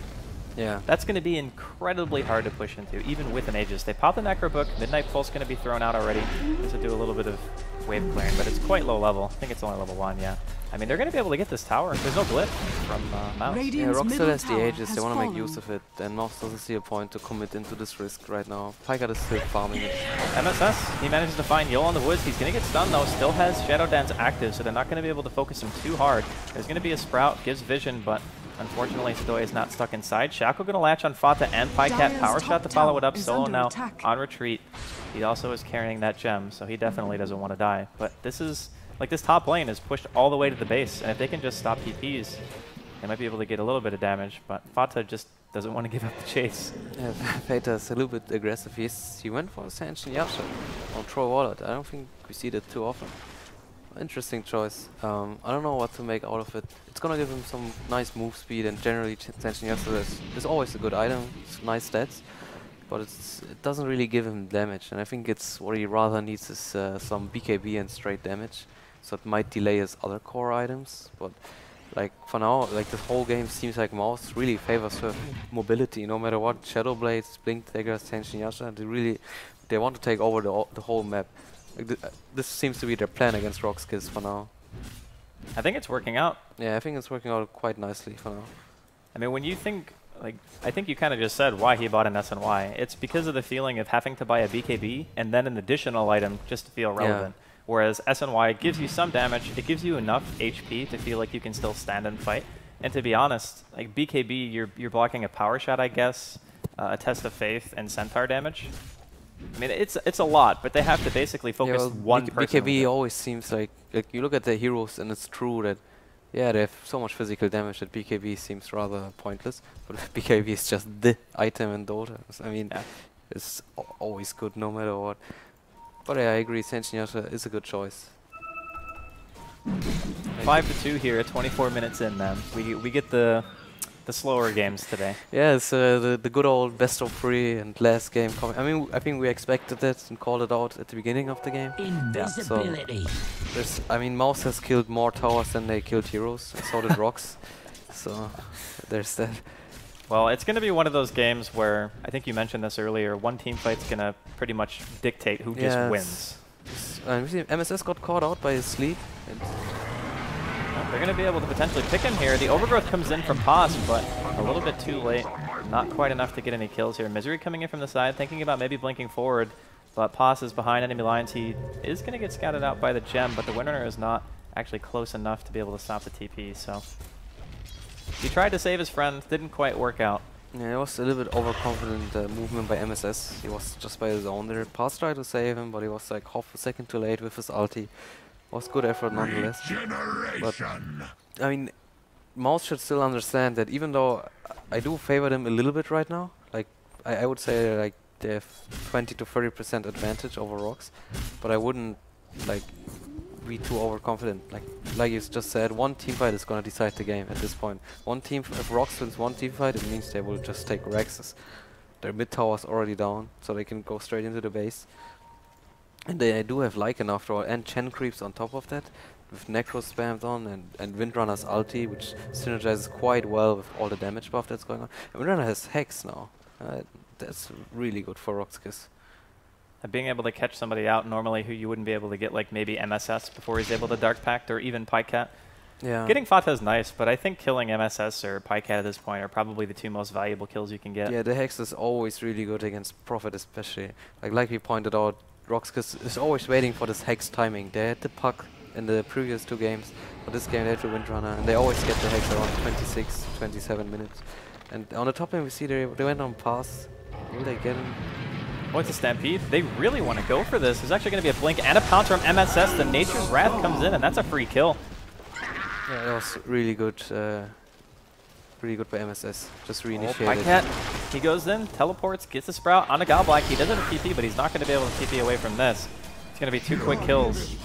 Yeah. That's going to be incredibly hard to push into, even with an Aegis. They pop the Necro Book, Midnight Pulse going to be thrown out already, just to do a little bit of wave clearing, but it's quite low level. I think it's only level 1, yeah. I mean, they're going to be able to get this tower. There's no glitch from Mouz. Yeah, RoX still has the Aegis, they want to make use of it, and Mouz doesn't see a point to commit into this risk right now. Pycat is still farming it. MSS, he manages to find Yol on the woods. He's going to get stunned though, still has Shadow Dance active, so they're not going to be able to focus him too hard. There's going to be a Sprout, gives vision, but unfortunately, Stoy is not stuck inside. Shackle going to latch on Fata and Pycat. Power shot to follow it up. Solo now on retreat. He also is carrying that gem, so he definitely doesn't want to die. But this is, like, this top lane is pushed all the way to the base, and if they can just stop TPs, they might be able to get a little bit of damage, but Fata just doesn't want to give up the chase. Yeah, Fata is a little bit aggressive. He went for a Sanction Yasha on Troll Wallet. I don't think we see that too often. Interesting choice. I don't know what to make out of it. It's gonna give him some nice move speed, and generally Sanction Yasha is always a good item. It's nice stats, but it doesn't really give him damage, and I think it's what he rather needs is some BKB and straight damage. So it might delay his other core items, but like for now, like the whole game seems like Mouz really favors her mobility, no matter what. Shadow Blades, Blink Dagger, Sanction Yasha, they want to take over the whole map. Like this seems to be their plan against RoX for now. I think it's working out. Yeah, I think it's working out quite nicely for now. I mean, when you think, like, I think you kind of just said why he bought an SNY. It's because of the feeling of having to buy a BKB and then an additional item just to feel relevant. Yeah. Whereas SNY gives you some damage, it gives you enough HP to feel like you can still stand and fight. And to be honest, like BKB, you're blocking a power shot, I guess, a test of faith, and centaur damage. I mean, it's a lot, but they have to basically focus one person. BKB always seems like you look at the heroes, and it's true that yeah, they have so much physical damage that BKB seems rather pointless. But BKB is just the item in Dota. I mean, yeah, it's always good no matter what. But yeah, I agree. Sanction Yasha is a good choice. 5-2 here at 24 minutes in. Then we get the slower games today. Yeah, it's the good old best of 3 and last game coming. I mean, I think we expected that and called it out at the beginning of the game. Invisibility. Yeah, so I mean, Mouz has killed more towers than they killed heroes, and so did RoX. So there's that. Well, it's going to be one of those games where, I think you mentioned this earlier, one team fight's going to pretty much dictate who just wins. MSS got caught out by his sleep. They're going to be able to potentially pick him here. The overgrowth comes in from Paz, but a little bit too late. Not quite enough to get any kills here. Misery coming in from the side, thinking about maybe blinking forward, but Paz is behind enemy lines. He is going to get scouted out by the gem, but the Windrunner is not actually close enough to be able to stop the TP, so he tried to save his friend, didn't quite work out. Yeah, it was a little bit overconfident movement by MSS. He was just by his own there. Paz tried to save him, but he was like half a second too late with his ulti. Was good effort nonetheless. But I mean, Mouz should still understand that even though I do favor them a little bit right now, like I would say like they have 20 to 30% advantage over RoX, but I wouldn't like be too overconfident. Like you just said, one team fight is gonna decide the game at this point. One team, if RoX wins one team fight, it means they will just take Rexes. Their mid tower is already down, so they can go straight into the base. And they do have Lycan after all, and Chen creeps on top of that, with Necro spammed on, and Windrunner's ulti, which synergizes quite well with all the damage buff that's going on. And Windrunner has Hex now. That's really good for RoX. And being able to catch somebody out normally who you wouldn't be able to get, like maybe MSS before he's able to Dark Pact, or even Pycat. Yeah. Getting Fata is nice, but I think killing MSS or Pycat at this point are probably the two most valuable kills you can get. Yeah, the Hex is always really good against Prophet especially. Like we pointed out, RoX is always waiting for this Hex timing. They had the puck in the previous 2 games, but this game they had the Windrunner, and they always get the Hex around 26, 27 minutes. And on the top lane we see they went on pass. Will they get him? Oh, it's a Stampede. They really want to go for this. There's actually going to be a blink and a pounce from MSS. The Nature's Wrath comes in, and that's a free kill. Yeah, that was really good. Pretty good by MSS. Just reinitiated. Pycat, he goes in, teleports, gets the Sprout on a Godlike. He doesn't have TP, but he's not going to be able to TP away from this. It's going to be 2 quick kills.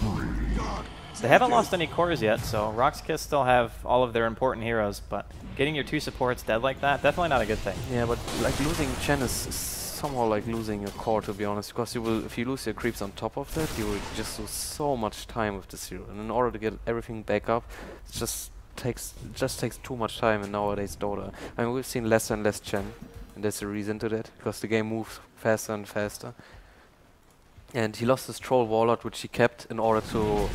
They haven't lost any cores yet, so RoX still have all of their important heroes, but getting your 2 supports dead like that, definitely not a good thing. Yeah, but like losing Chen is somehow like losing your core, to be honest, because you will, if you lose your creeps on top of that, you will just lose so much time with the zero. And in order to get everything back up, it just takes too much time in nowadays Dota. I mean, we've seen less and less Chen, and there's a reason to that, because the game moves faster and faster. And he lost his Troll Warlord, which he kept in order to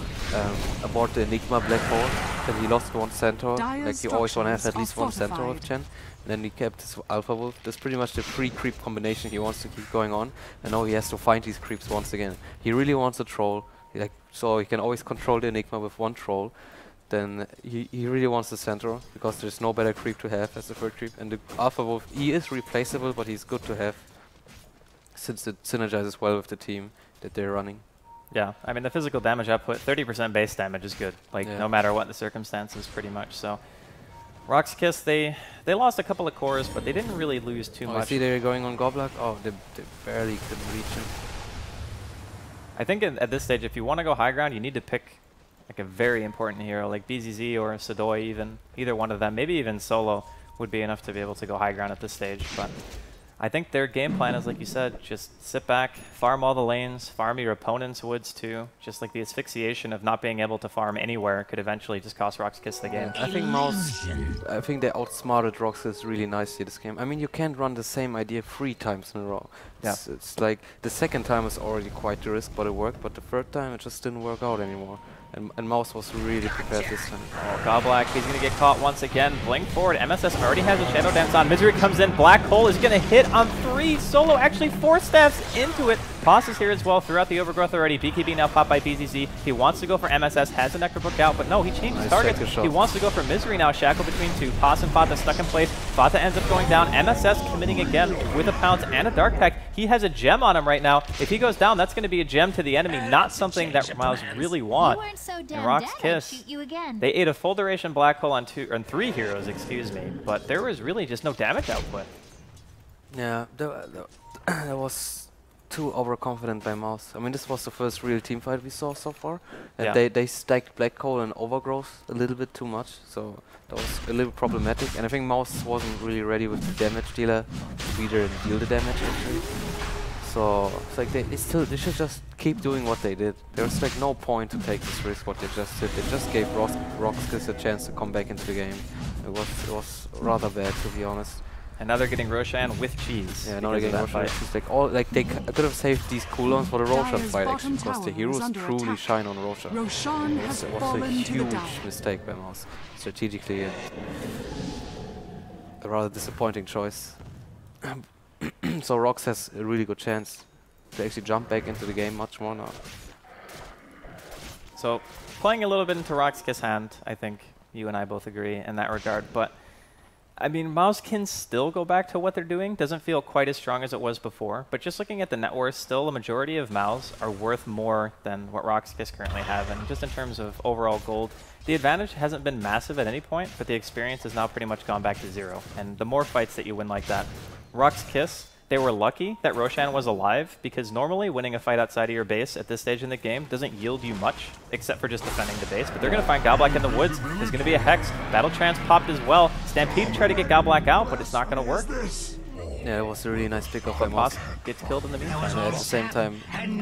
abort the Enigma Black Hole. Then he lost one Centaur, like you always want to have at least one Centaur with Chen. And then he kept his Alpha Wolf. That's pretty much the free creep combination he wants to keep going on. And now he has to find these creeps once again. He really wants a Troll, so he can always control the Enigma with one Troll. Then he really wants the Centaur, because there's no better creep to have as the third creep. And the Alpha Wolf, he is replaceable, but he's good to have, since it synergizes well with the team that they're running. Yeah, I mean the physical damage output, 30% base damage is good, like no matter what the circumstances pretty much. So RoX Kiss, they lost a couple of cores, but they didn't really lose too much. I see they're going on Goblock. Oh, they barely couldn't reach him. I think at this stage, if you want to go high ground, you need to pick like a very important hero, like BZZ or Sadoy even. Either one of them, maybe even Solo would be enough to be able to go high ground at this stage. But I think their game plan is, like you said, just sit back, farm all the lanes, farm your opponent's woods too. Just like the asphyxiation of not being able to farm anywhere could eventually just cost RoX Kiss the game. I think Mouz, I think they outsmarted RoX Kiss really nicely this game. I mean, you can't run the same idea 3 times in a row. Yeah. It's like the second time is already quite the risk, but it worked. But the third time, it just didn't work out anymore. And Mouz was really prepared this time. Oh, Goblack, he's going to get caught once again. Blink forward. MSS already has a Shadow Dance on. Misery comes in. Black Hole is going to hit on 3. Solo actually 4 steps into it. Boss is here as well throughout the Overgrowth already. BKB now popped by BZZ. He wants to go for MSS, has the Necrobook out, but no, he changed his target. He wants to go for Misery now. Shackle between 2. Paz and Fata stuck in place. Fata ends up going down. MSS committing again with a Pounce and a Dark Pack. He has a gem on him right now. If he goes down, that's going to be a gem to the enemy, not something that Mouz really want. And RoX Kiss, they ate a full duration Black Hole on 3 heroes, excuse me, but there was really just no damage output. Yeah, that was too overconfident by Mouz. I mean, this was the first real team fight we saw so far, and they stacked Black Hole and Overgrowth a little bit too much, so that was a little problematic. And I think Mouz wasn't really ready with the damage dealer to either deal the damage actually. So it's like they should just keep doing what they did. There's like no point to take this risk what they just did. They just gave RoX Kiss a chance to come back into the game. It was rather bad, to be honest. And now they're getting Roshan with cheese. Yeah, now they're getting Roshan with cheese. Like they could have saved these cooldowns for the Roshan fight actually, because the heroes truly shine on Roshan. Roshan It was a huge mistake by Mouz. Strategically, a rather disappointing choice. So RoX has a really good chance to actually jump back into the game much more now. So playing a little bit into RoX Kiss hand, I think you and I both agree in that regard. But I mean, Mouz can still go back to what they're doing. Doesn't feel quite as strong as it was before. But just looking at the net worth, still a majority of Mouz are worth more than what RoX Kiss currently have. And just in terms of overall gold, the advantage hasn't been massive at any point, but the experience has now pretty much gone back to 0. And the more fights that you win like that, RoX Kiss, they were lucky that Roshan was alive, because normally winning a fight outside of your base at this stage in the game doesn't yield you much, except for just defending the base. But they're going to find Goblack in the woods. There's going to be a Hex. Battle Trance popped as well. Stampede tried to get Goblack out, but it's not going to work. Yeah, it was a really nice pick up by Mouz. Gets killed in the meantime. And at the same time, I'm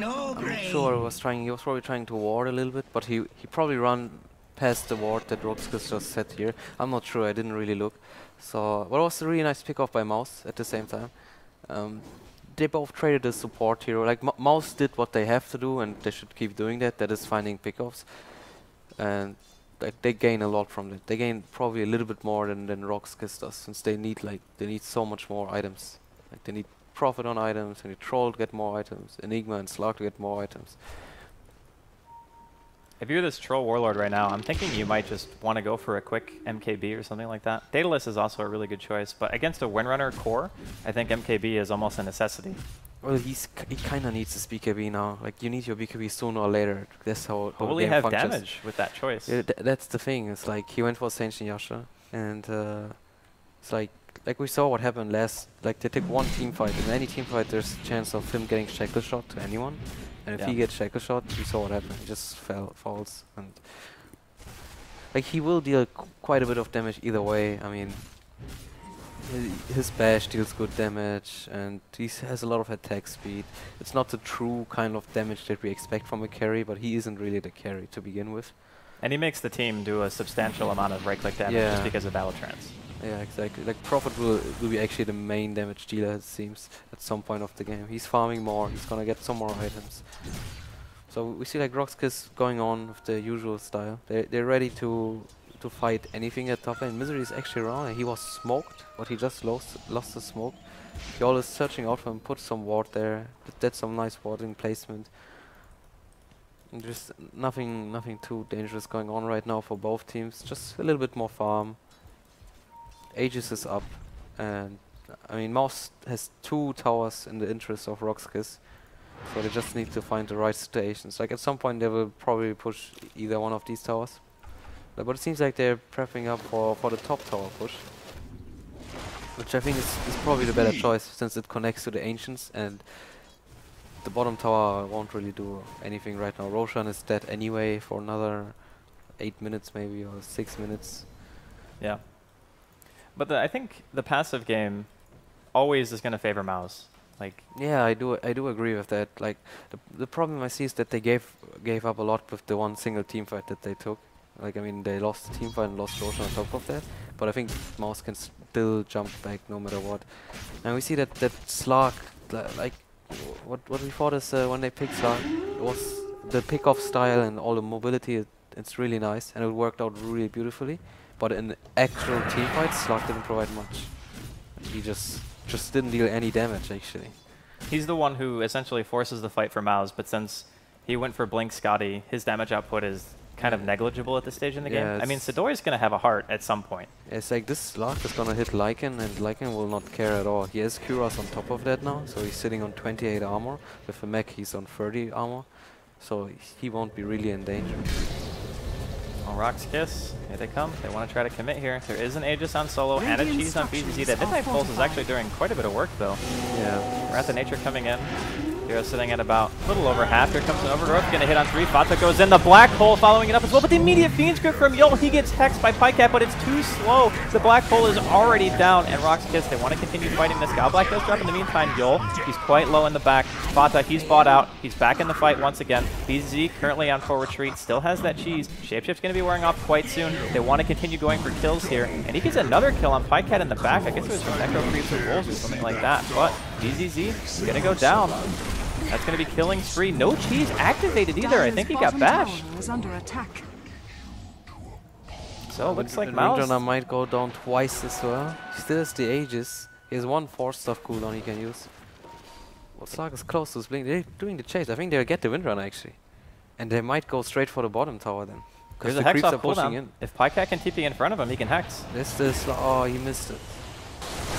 sure he was probably trying to ward a little bit, but he probably ran past the ward that RoX Kiss just set here. I'm not sure, I didn't really look. So, but it was a really nice pick up by Mouz at the same time. They both traded a support hero. Like Mouz did what they have to do, and they should keep doing that. That is finding pickups, and like they gain a lot from that. They gain probably a little bit more than RoX Kiss does, since they need so much more items. Like they need Profit on items, they need Troll to get more items, Enigma and Slug to get more items. If you're this Troll Warlord right now, I'm thinking you might just want to go for a quick MKB or something like that. Daedalus is also a really good choice, but against a Windrunner core, I think MKB is almost a necessity. Well, he kind of needs his BKB now. Like, you need your BKB sooner or later. That's how the game have functions. damage with that choice. Yeah, that's the thing. It's like, he went for Saint Yasha, and it's like we saw what happened last. Like, they took one team fight. In any team fight, there's a chance of him getting shackle shot to anyone. And if he gets shackle shot, you saw what happened. He just falls. And like, he will deal quite a bit of damage either way. I mean, His bash deals good damage, and he has a lot of attack speed. It's not the true kind of damage that we expect from a carry, but he isn't really the carry to begin with. And he makes the team do a substantial amount of right-click damage just because of battle trance. Yeah, exactly. Like Prophet will be actually the main damage dealer, it seems, at some point of the game. He's farming more, he's gonna get some more items. So we see like RoX going on with the usual style. They're ready to fight anything at top lane. Misery is actually around, and he was smoked, but he just lost the smoke. Yol is searching out for him, put some ward there. That's some nice warding placement. And there's nothing too dangerous going on right now for both teams. Just a little bit more farm. Aegis is up, and I mean Mouz has 2 towers in the interest of RoX, so they just need to find the right situations. Like at some point they will probably push either one of these towers. But it seems like they're prepping up for the top tower push, which I think is probably the better choice since it connects to the Ancients, and the bottom tower won't really do anything right now. Roshan is dead anyway for another 8 minutes maybe, or 6 minutes. Yeah. But I think the passive game always is going to favor Mouz. Like, yeah, I do agree with that. Like the problem I see is that they gave up a lot with the one single team fight that they took. Like, I mean, they lost the team fight and lost Roshan on top of that, but I think Mouz can still jump back no matter what. And we see that Slark, like, what we thought is when they picked Slark, it was the pick-off style and all the mobility. It's really nice, and it worked out really beautifully. But in the actual team fight, Slark didn't provide much. He just didn't deal any damage, actually. He's the one who essentially forces the fight for Mouz, but since he went for Blink Scotty, his damage output is kind of negligible at this stage in the game. I mean, Sidori's going to have a heart at some point. It's like this Slark is going to hit Lycan, and Lycan will not care at all. He has Kuros on top of that now, so he's sitting on 28 armor. With a mech, he's on 30 armor, so he won't be really in danger. On RoX Kiss, here they come. They want to try to commit here. There is an Aegis on Solo and a cheese on BGZ. That Midnight Pulse is actually doing quite a bit of work, though. Yeah. Wrath of Nature coming in. Hero's sitting at about a little over half. Here comes an Overgrowth, gonna hit on 3. Fata goes in, the Black Hole following it up as well, but the immediate Fiend's Grip from Yol, he gets hexed by Pycat, but it's too slow. The Black Hole is already down, and RoX Kiss, they want to continue fighting this. Godblack does drop in the meantime. Yol, he's quite low in the back. Fata, he's bought out. He's back in the fight once again. BZ currently on full retreat, still has that cheese. Shapeshift's gonna be wearing off quite soon. They want to continue going for kills here, and he gets another kill on Pycat in the back. I guess it was from Necro Creeps or Wolves or something like that, but BZZ is gonna go down. That's going to be killing spree. No cheese activated either. I think he got bashed. So it looks like Mouz might go down twice as well. He still has the Aegis. He has 1 force stuff cooldown he can use. Well, Slark is close to his blink. They're doing the chase. I think they'll get the Windrunner actually. And they might go straight for the bottom tower then. There's a Hex off cooldown. If Pycat can TP in front of him, he can Hex. Oh, he missed it.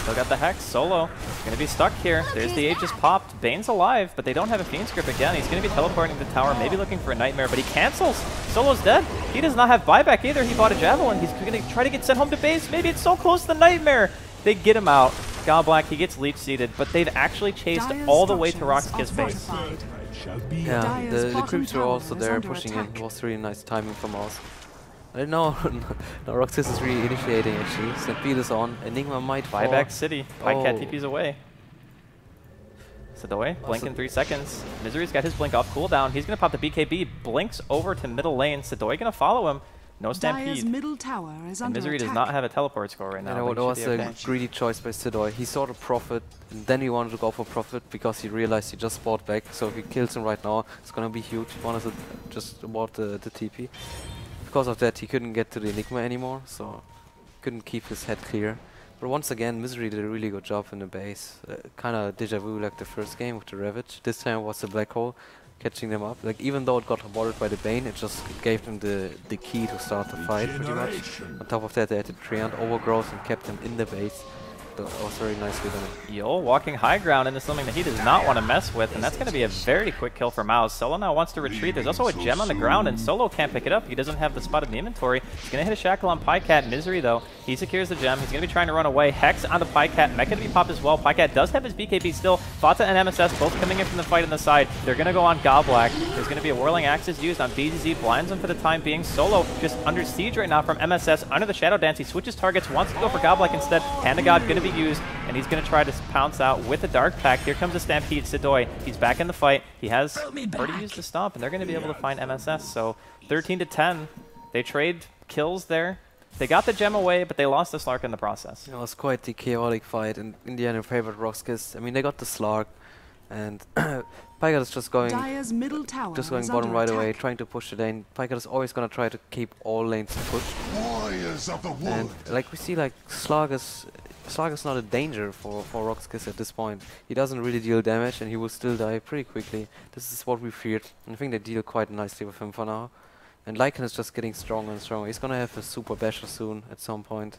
Still got the Hex. Solo gonna be stuck here. There's the Aegis popped. Bane's alive, but they don't have a Fiend's Grip again. He's gonna be teleporting to the tower, maybe looking for a Nightmare, but he cancels. Solo's dead. He does not have buyback either. He bought a Javelin. He's gonna try to get sent home to base. Maybe it's so close to the Nightmare. They get him out. Godblack, he gets leech seeded, but they've actually chased all the way to RoX Kiss base. Yeah, the creeps were also there pushing in. It was really nice timing from us. No, RoX Kiss is really initiating actually. Stampede is on. Enigma might fall. Buyback City. Pycat TP's away. Sidoi, blink in 3 seconds. Misery's got his blink off cooldown. He's going to pop the BKB. Blinks over to middle lane. Sidoi going to follow him. No Stampede. Middle tower is under Misery attack. does not have a teleport score right now. It was a greedy choice by Sidoi. He saw the Prophet, and then he wanted to go for Prophet because he realized he just bought back. So if he kills him right now, it's going to be huge. He wanted to just abort the TP. Because of that, he couldn't get to the Enigma anymore, so couldn't keep his head clear. But once again, Misery did a really good job in the base. Kind of deja vu like the first game with the Ravage. This time it was the Black Hole catching them up. Like, even though it got aborted by the Bane, it just gave them the key to start the fight pretty much. On top of that, they had the Treant Overgrowth and kept them in the base. That was very nicely done. Yol walking high ground into something that he does not want to mess with, and that's going to be a very quick kill for Mouz. Solo now wants to retreat. There's also a gem on the ground, and Solo can't pick it up. He doesn't have the spot in the inventory. He's going to hit a shackle on Pycat. Misery, though, he secures the gem. He's going to be trying to run away. Hex onto Pycat. Mech going to be popped as well. Pycat does have his BKB still. Fata and MSS both coming in from the fight on the side. They're going to go on Godblack. There's going to be a Whirling Axis used on BZZ. Blinds him for the time being. Solo just under siege right now from MSS. Under the Shadow Dance, he switches targets. Wants to go for Godblack instead. Hand to God going to be used, and he's going to try to pounce out with a Dark Pact. Here comes a Stampede. Sidoi, he's back in the fight. He has already used the Stomp, and they're going to be able to find MSS. So 13 to 10. They trade kills there. They got the gem away, but they lost the Slark in the process. It was quite the chaotic fight, and in the end, in favor of RoX. I mean, they got the Slark, and Pygat is just going bottom right away, trying to push the lane. Pygat is always going to try to keep all lanes pushed. Warriors of the wood. And like we see, like Slark is not a danger for RoX at this point. He doesn't really deal damage, and he will still die pretty quickly. This is what we feared. And I think they deal quite nicely with him for now. And Lycan is just getting stronger and stronger. He's gonna have a Super Basher soon at some point.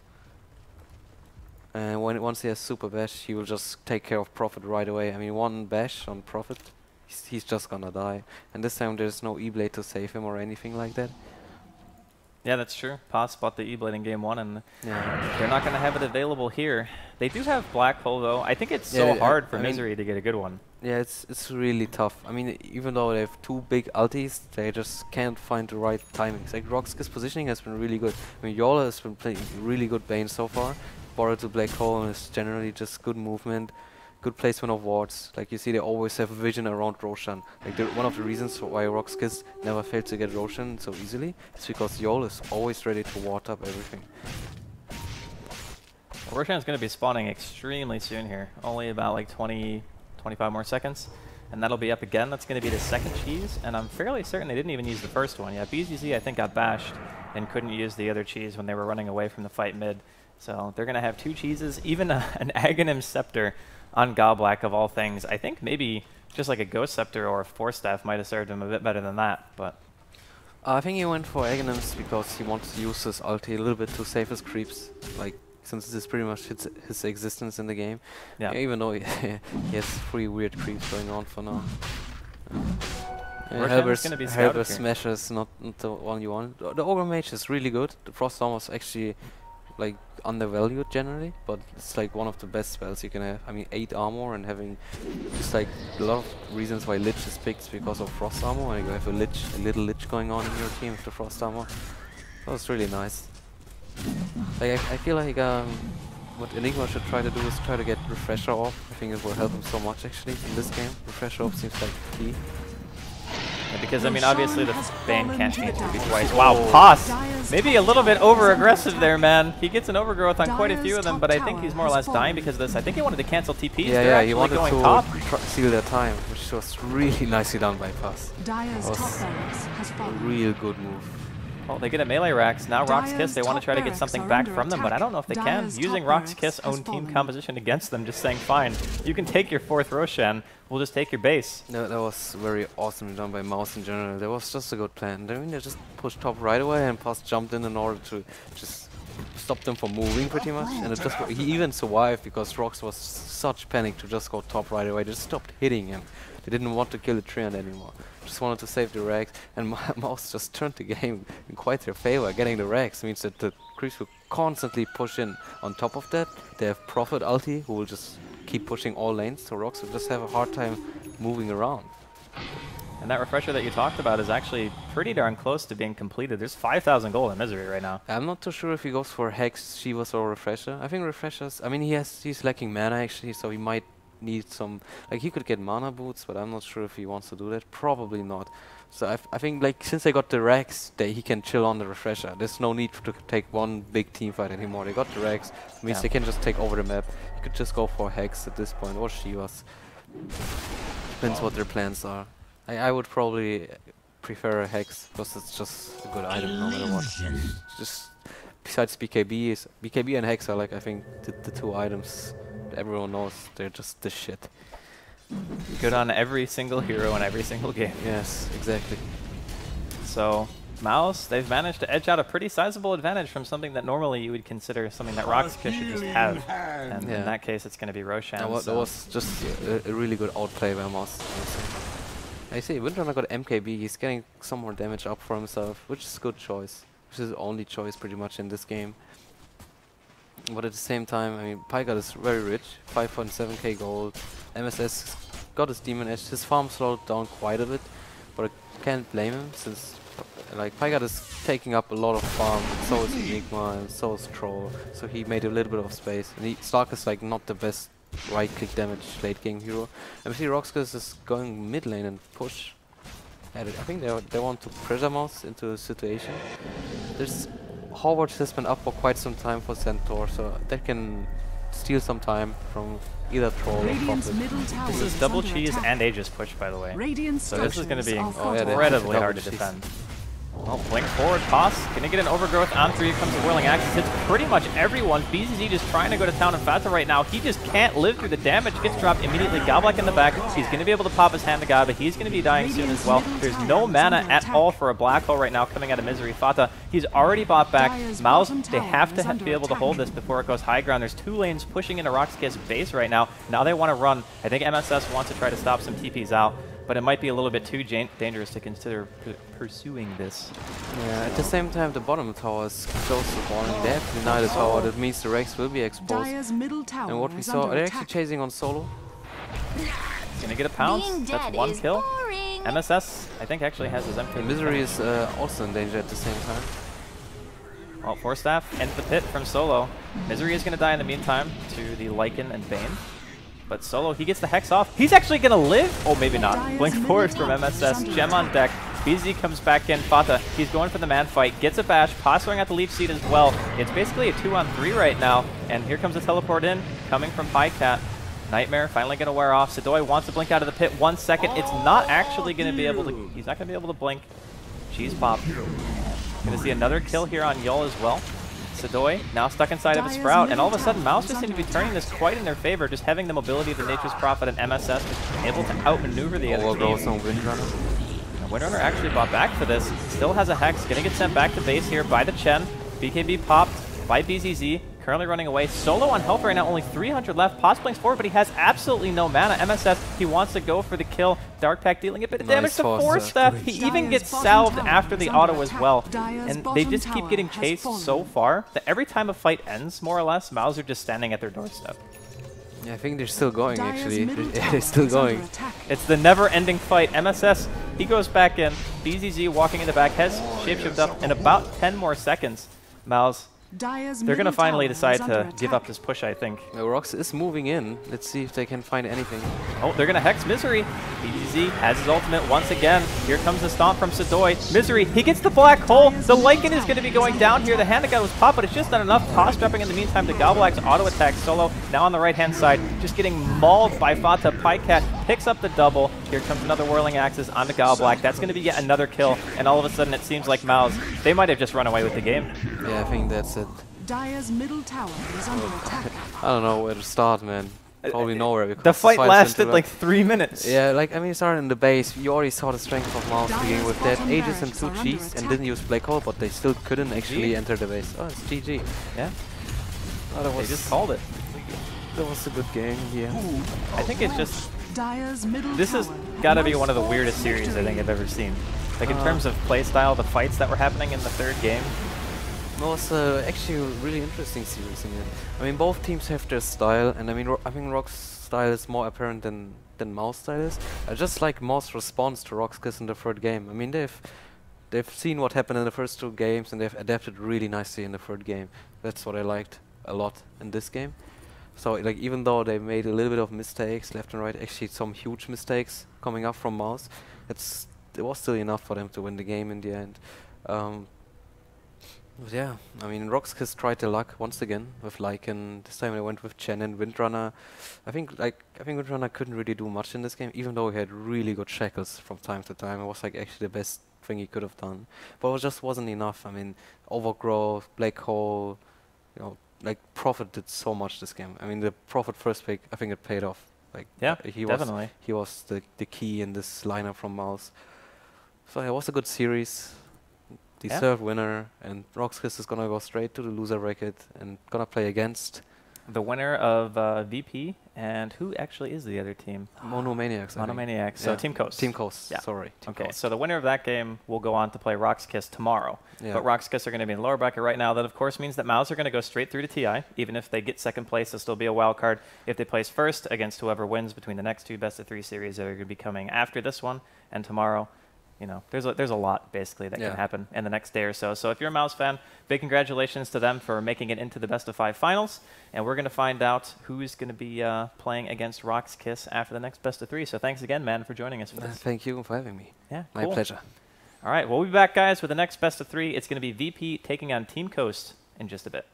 And once he has Super Bash, he will just take care of Prophet right away. I mean, one Bash on Prophet, he's just gonna die. And this time there's no E-Blade to save him or anything like that. Yeah, that's true. Paz bought the E-Blade in game 1, and they're not going to have it available here. They do have Black Hole, though. I think it's so hard for Misery to get a good one. Yeah, it's really tough. I mean, even though they have two big ultis, they just can't find the right timings. Like, RoX's positioning has been really good. I mean, Yola has been playing really good Bane so far. Borrow to Black Hole is generally just good movement, good placement of wards. Like you see, they always have vision around Roshan. Like one of the reasons why RoX never failed to get Roshan so easily is because Yol is always ready to ward up everything. Well, Roshan's going to be spawning extremely soon here. Only about like 20, 25 more seconds. And that'll be up again. That's going to be the second cheese. And I'm fairly certain they didn't even use the first one. Yeah, BZZ I think got bashed and couldn't use the other cheese when they were running away from the fight mid. So they're going to have 2 cheeses, even an Aghanim Scepter on Goblak of all things. I think maybe just like a Ghost Scepter or a Force Staff might have served him a bit better than that, but... I think he went for Aghanims because he wants to use his ulti a little bit to save his creeps, like, since this is pretty much his existence in the game. Yeah, even though he has 3 weird creeps going on for now. Helber's Smasher is not the one you want. The Ogre Mage is really good. The Frost Armor is actually like undervalued generally, but it's like one of the best spells you can have. I mean, 8 armor and having just like a lot of reasons why Lich is picked because of Frost Armor, and you have a little Lich going on in your team with the Frost Armor. That was really nice. Like I feel like what Enigma should try to do is try to get Refresher Orb. I think it will help him so much actually in this game. Refresher Orb seems like key. Because, I mean, obviously the Bane can't change to be twice. Wow, Paz! Maybe a little bit over-aggressive there, man. He gets an overgrowth on quite a few of them, but I think he's more or less dying because of this. I think he wanted to cancel TPs. Yeah, he wanted to seal their time, which was really nicely done by Paz. That was a real good move. Well, they get a melee Rax. Now RoX Kiss, they want to try to get something back from them, but I don't know if they can. Using RoX Kiss own team composition against them, just saying, fine, you can take your 4th Roshan, we'll just take your base. No, that was very awesome done by Mouz in general. That was just a good plan. I mean, they just pushed top right away, and Paz jumped in order to just stop them from moving pretty much. And it just he even survived because RoX was such panic to just go top right away. They just stopped hitting him. They didn't want to kill the Treant anymore. Just wanted to save the Rags, and Mouz just turned the game in quite their favor. Getting the Rags means that the creeps will constantly push in. On top of that, they have Prophet ulti, who will just keep pushing all lanes, so RoX will just have a hard time moving around. And that Refresher that you talked about is actually pretty darn close to being completed. There's 5,000 gold in Misery right now. I'm not too sure if he goes for Hex, Shivas, or Refresher. I think Refreshers, I mean, he's lacking mana actually, so he might need some, like he could get mana boots, but I'm not sure if he wants to do that. Probably not. So I think like since they got the Rags, he can chill on the Refresher. There's no need to take one big team fight anymore. They got the Rags, means they can just take over the map. You could just go for Hex at this point, or Shivas. Depends what their plans are. I would probably prefer a Hex because it's just a good item no matter what. Just besides BKB and Hex are like I think the 2 items everyone knows they're just the shit. Good on every single hero in every single game. Yes, exactly. So Mouz, they've managed to edge out a pretty sizable advantage from something that normally you would consider something that RoX Kiss should just have. And in that case, it's going to be Roshan. That was just a really good outplay by Mouz. I see, Windrunner got MKB, he's getting some more damage up for himself, which is a good choice. Which is the only choice pretty much in this game. But at the same time, I mean, Pygat is very rich, 5.7k gold. MSS got his Demon Edge, his farm slowed down quite a bit, but I can't blame him since like Pygard is taking up a lot of farm, and so is Enigma, and so is Troll. So he made a little bit of space. And Stark is like not the best right-click damage late game hero. And we see RoX is going mid lane and push. I think they want to pressure Mouz into a situation. There's Howard has been up for quite some time for Centaur, so that can steal some time from either Troll or Prophet. This is double cheese and Aegis push, by the way. So this is going to be yeah, incredibly hard to defend. Oh, blink forward, toss. Gonna get an overgrowth on 3. Comes the whirling axis. Hits pretty much everyone. BZZ just trying to go to town and Fata right now. He just can't live through the damage. Gets dropped immediately. Godblack in the back. He's gonna be able to pop his hand to God, but he's gonna be dying soon as well. There's no mana at all for a black hole right now coming out of Misery. Fata, he's already bought back. Mouz, they have to be able to hold this before it goes high ground. There's 2 lanes pushing into RoX's base right now. Now they want to run. I think MSS wants to try to stop some TPs out, but it might be a little bit too dangerous to consider pursuing this. Yeah, at the same time, the bottom tower is close to falling. They have to deny the tower. That means the Rex will be exposed. And what we saw, they're actually chasing on solo. Gonna get a pounce. That's 1 kill. MSS, I think, actually has his MP. Misery is also in danger at the same time. Well, Force Staff ends the pit from Solo. Misery is gonna die in the meantime to the Lycan and Bane. But Solo, he gets the Hex off. He's actually going to live? Oh, maybe not. Blink forward from MSS. Gem on deck. BZ comes back in. Fata, he's going for the man fight. Gets a bash. Possuing at the leaf seed as well. It's basically a 2-on-3 right now. And here comes the teleport in, coming from Pycat. Nightmare finally going to wear off. Sidoi wants to blink out of the pit 1 second. It's not actually going to be able to... He's not going to be able to blink. Cheese pop. Going to see another kill here on Yul as well. Sidoi now stuck inside of a Sprout, and all of a sudden Mouz just seem to be turning this quite in their favor, just having the mobility of the Nature's Prophet and MSS just able to outmaneuver the other team. Windrunner actually bought back for this, still has a Hex, gonna get sent back to base here by the Chen. BKB popped by BZZ, currently running away. Solo on health right now, only 300 left. Pots blinks forward, but he has absolutely no mana. MSS, he wants to go for the kill. Dark Pack dealing a bit of damage to Force Staff. He even gets salved after the auto as well. And they just keep getting chased so far that every time a fight ends, more or less, Mouz are just standing at their doorstep. Yeah, I think they're still going, actually. They're still going. It's the never-ending fight. MSS, he goes back in. BZZ walking in the back, has shapeshift up in about 10 more seconds. Mouz, they're going to finally decide to give up this push, I think. RoX is moving in. Let's see if they can find anything. Oh, they're going to Hex Misery. BZZ has his ultimate once again. Here comes the stomp from Sidoi. Misery, he gets the black hole. The Lycan is going to be going down here. The Hand of God was popped, but it's just not enough. Toss dropping in the meantime to Godblack's auto attack. Solo now on the right-hand side, just getting mauled by Fata. Pycat picks up the double. Here comes another whirling axis onto Godblack. That's going to be yet another kill. And all of a sudden, it seems like Mouz, they might have just run away with the game. Yeah, I think that's it. Dire's middle tower is under attack. I don't know where to start, man. Probably nowhere. Because the fight lasted like 3 minutes. Yeah, like, I mean, it started in the base. You already saw the strength of Mouz beginning with that. Aegis and 2 cheese and didn't use Black Hole, but they still couldn't actually enter the base. Oh, it's GG. Yeah. Oh, they just called it. That was a good game, yeah. I think it's just... This has got to be one of the weirdest series I think I've ever seen. Like, in terms of playstyle, the fights that were happening in the 3rd game. No, it's actually a really interesting series. I mean, both teams have their style, and I mean, I think RoX's style is more apparent than Mouz style is. I just like Mouz's response to RoX in the 3rd game. I mean, they've seen what happened in the first 2 games, and they've adapted really nicely in the 3rd game. That's what I liked a lot in this game. So, like, even though they made a little bit of mistakes left and right, actually some huge mistakes coming up from Mouz, it was still enough for them to win the game in the end. But yeah, I mean, RoX tried their luck once again with Lycan. This time they went with Chen and Windrunner. I think Windrunner couldn't really do much in this game, even though he had really good shackles from time to time. It was like actually the best thing he could have done, but it just wasn't enough. I mean, Overgrowth, Black Hole, you know, like Prophet did so much this game. I mean, the Prophet first pick, I think it paid off. Like, yeah, he definitely. He was the key in this lineup from Mouz. So it was a good series. Deserved winner, and RoX is gonna go straight to the loser bracket and gonna play against the winner of VP, and who actually is the other team? Monomaniacs. Monomaniacs. So Team Coast. Team Coast. Yeah. Sorry. Team okay. Coast. So the winner of that game will go on to play RoX tomorrow. Yeah. But RoX are going to be in the lower bracket right now. That of course means that Mouz are going to go straight through to TI. Even if they get 2nd place, they'll still be a wild card. If they place 1st against whoever wins between the next 2 best-of-3 series that are going to be coming after this one and tomorrow, you know, there's a lot basically that can happen in the next day or so. So if you're a Mouz fan, big congratulations to them for making it into the best of 5 finals. And we're going to find out who's going to be playing against RoX Kiss after the next best of 3. So thanks again, man, for joining us for this. Thank you for having me. Yeah, my pleasure. All right, we'll be back, guys, with the next best of 3. It's going to be VP taking on Team Coast in just a bit.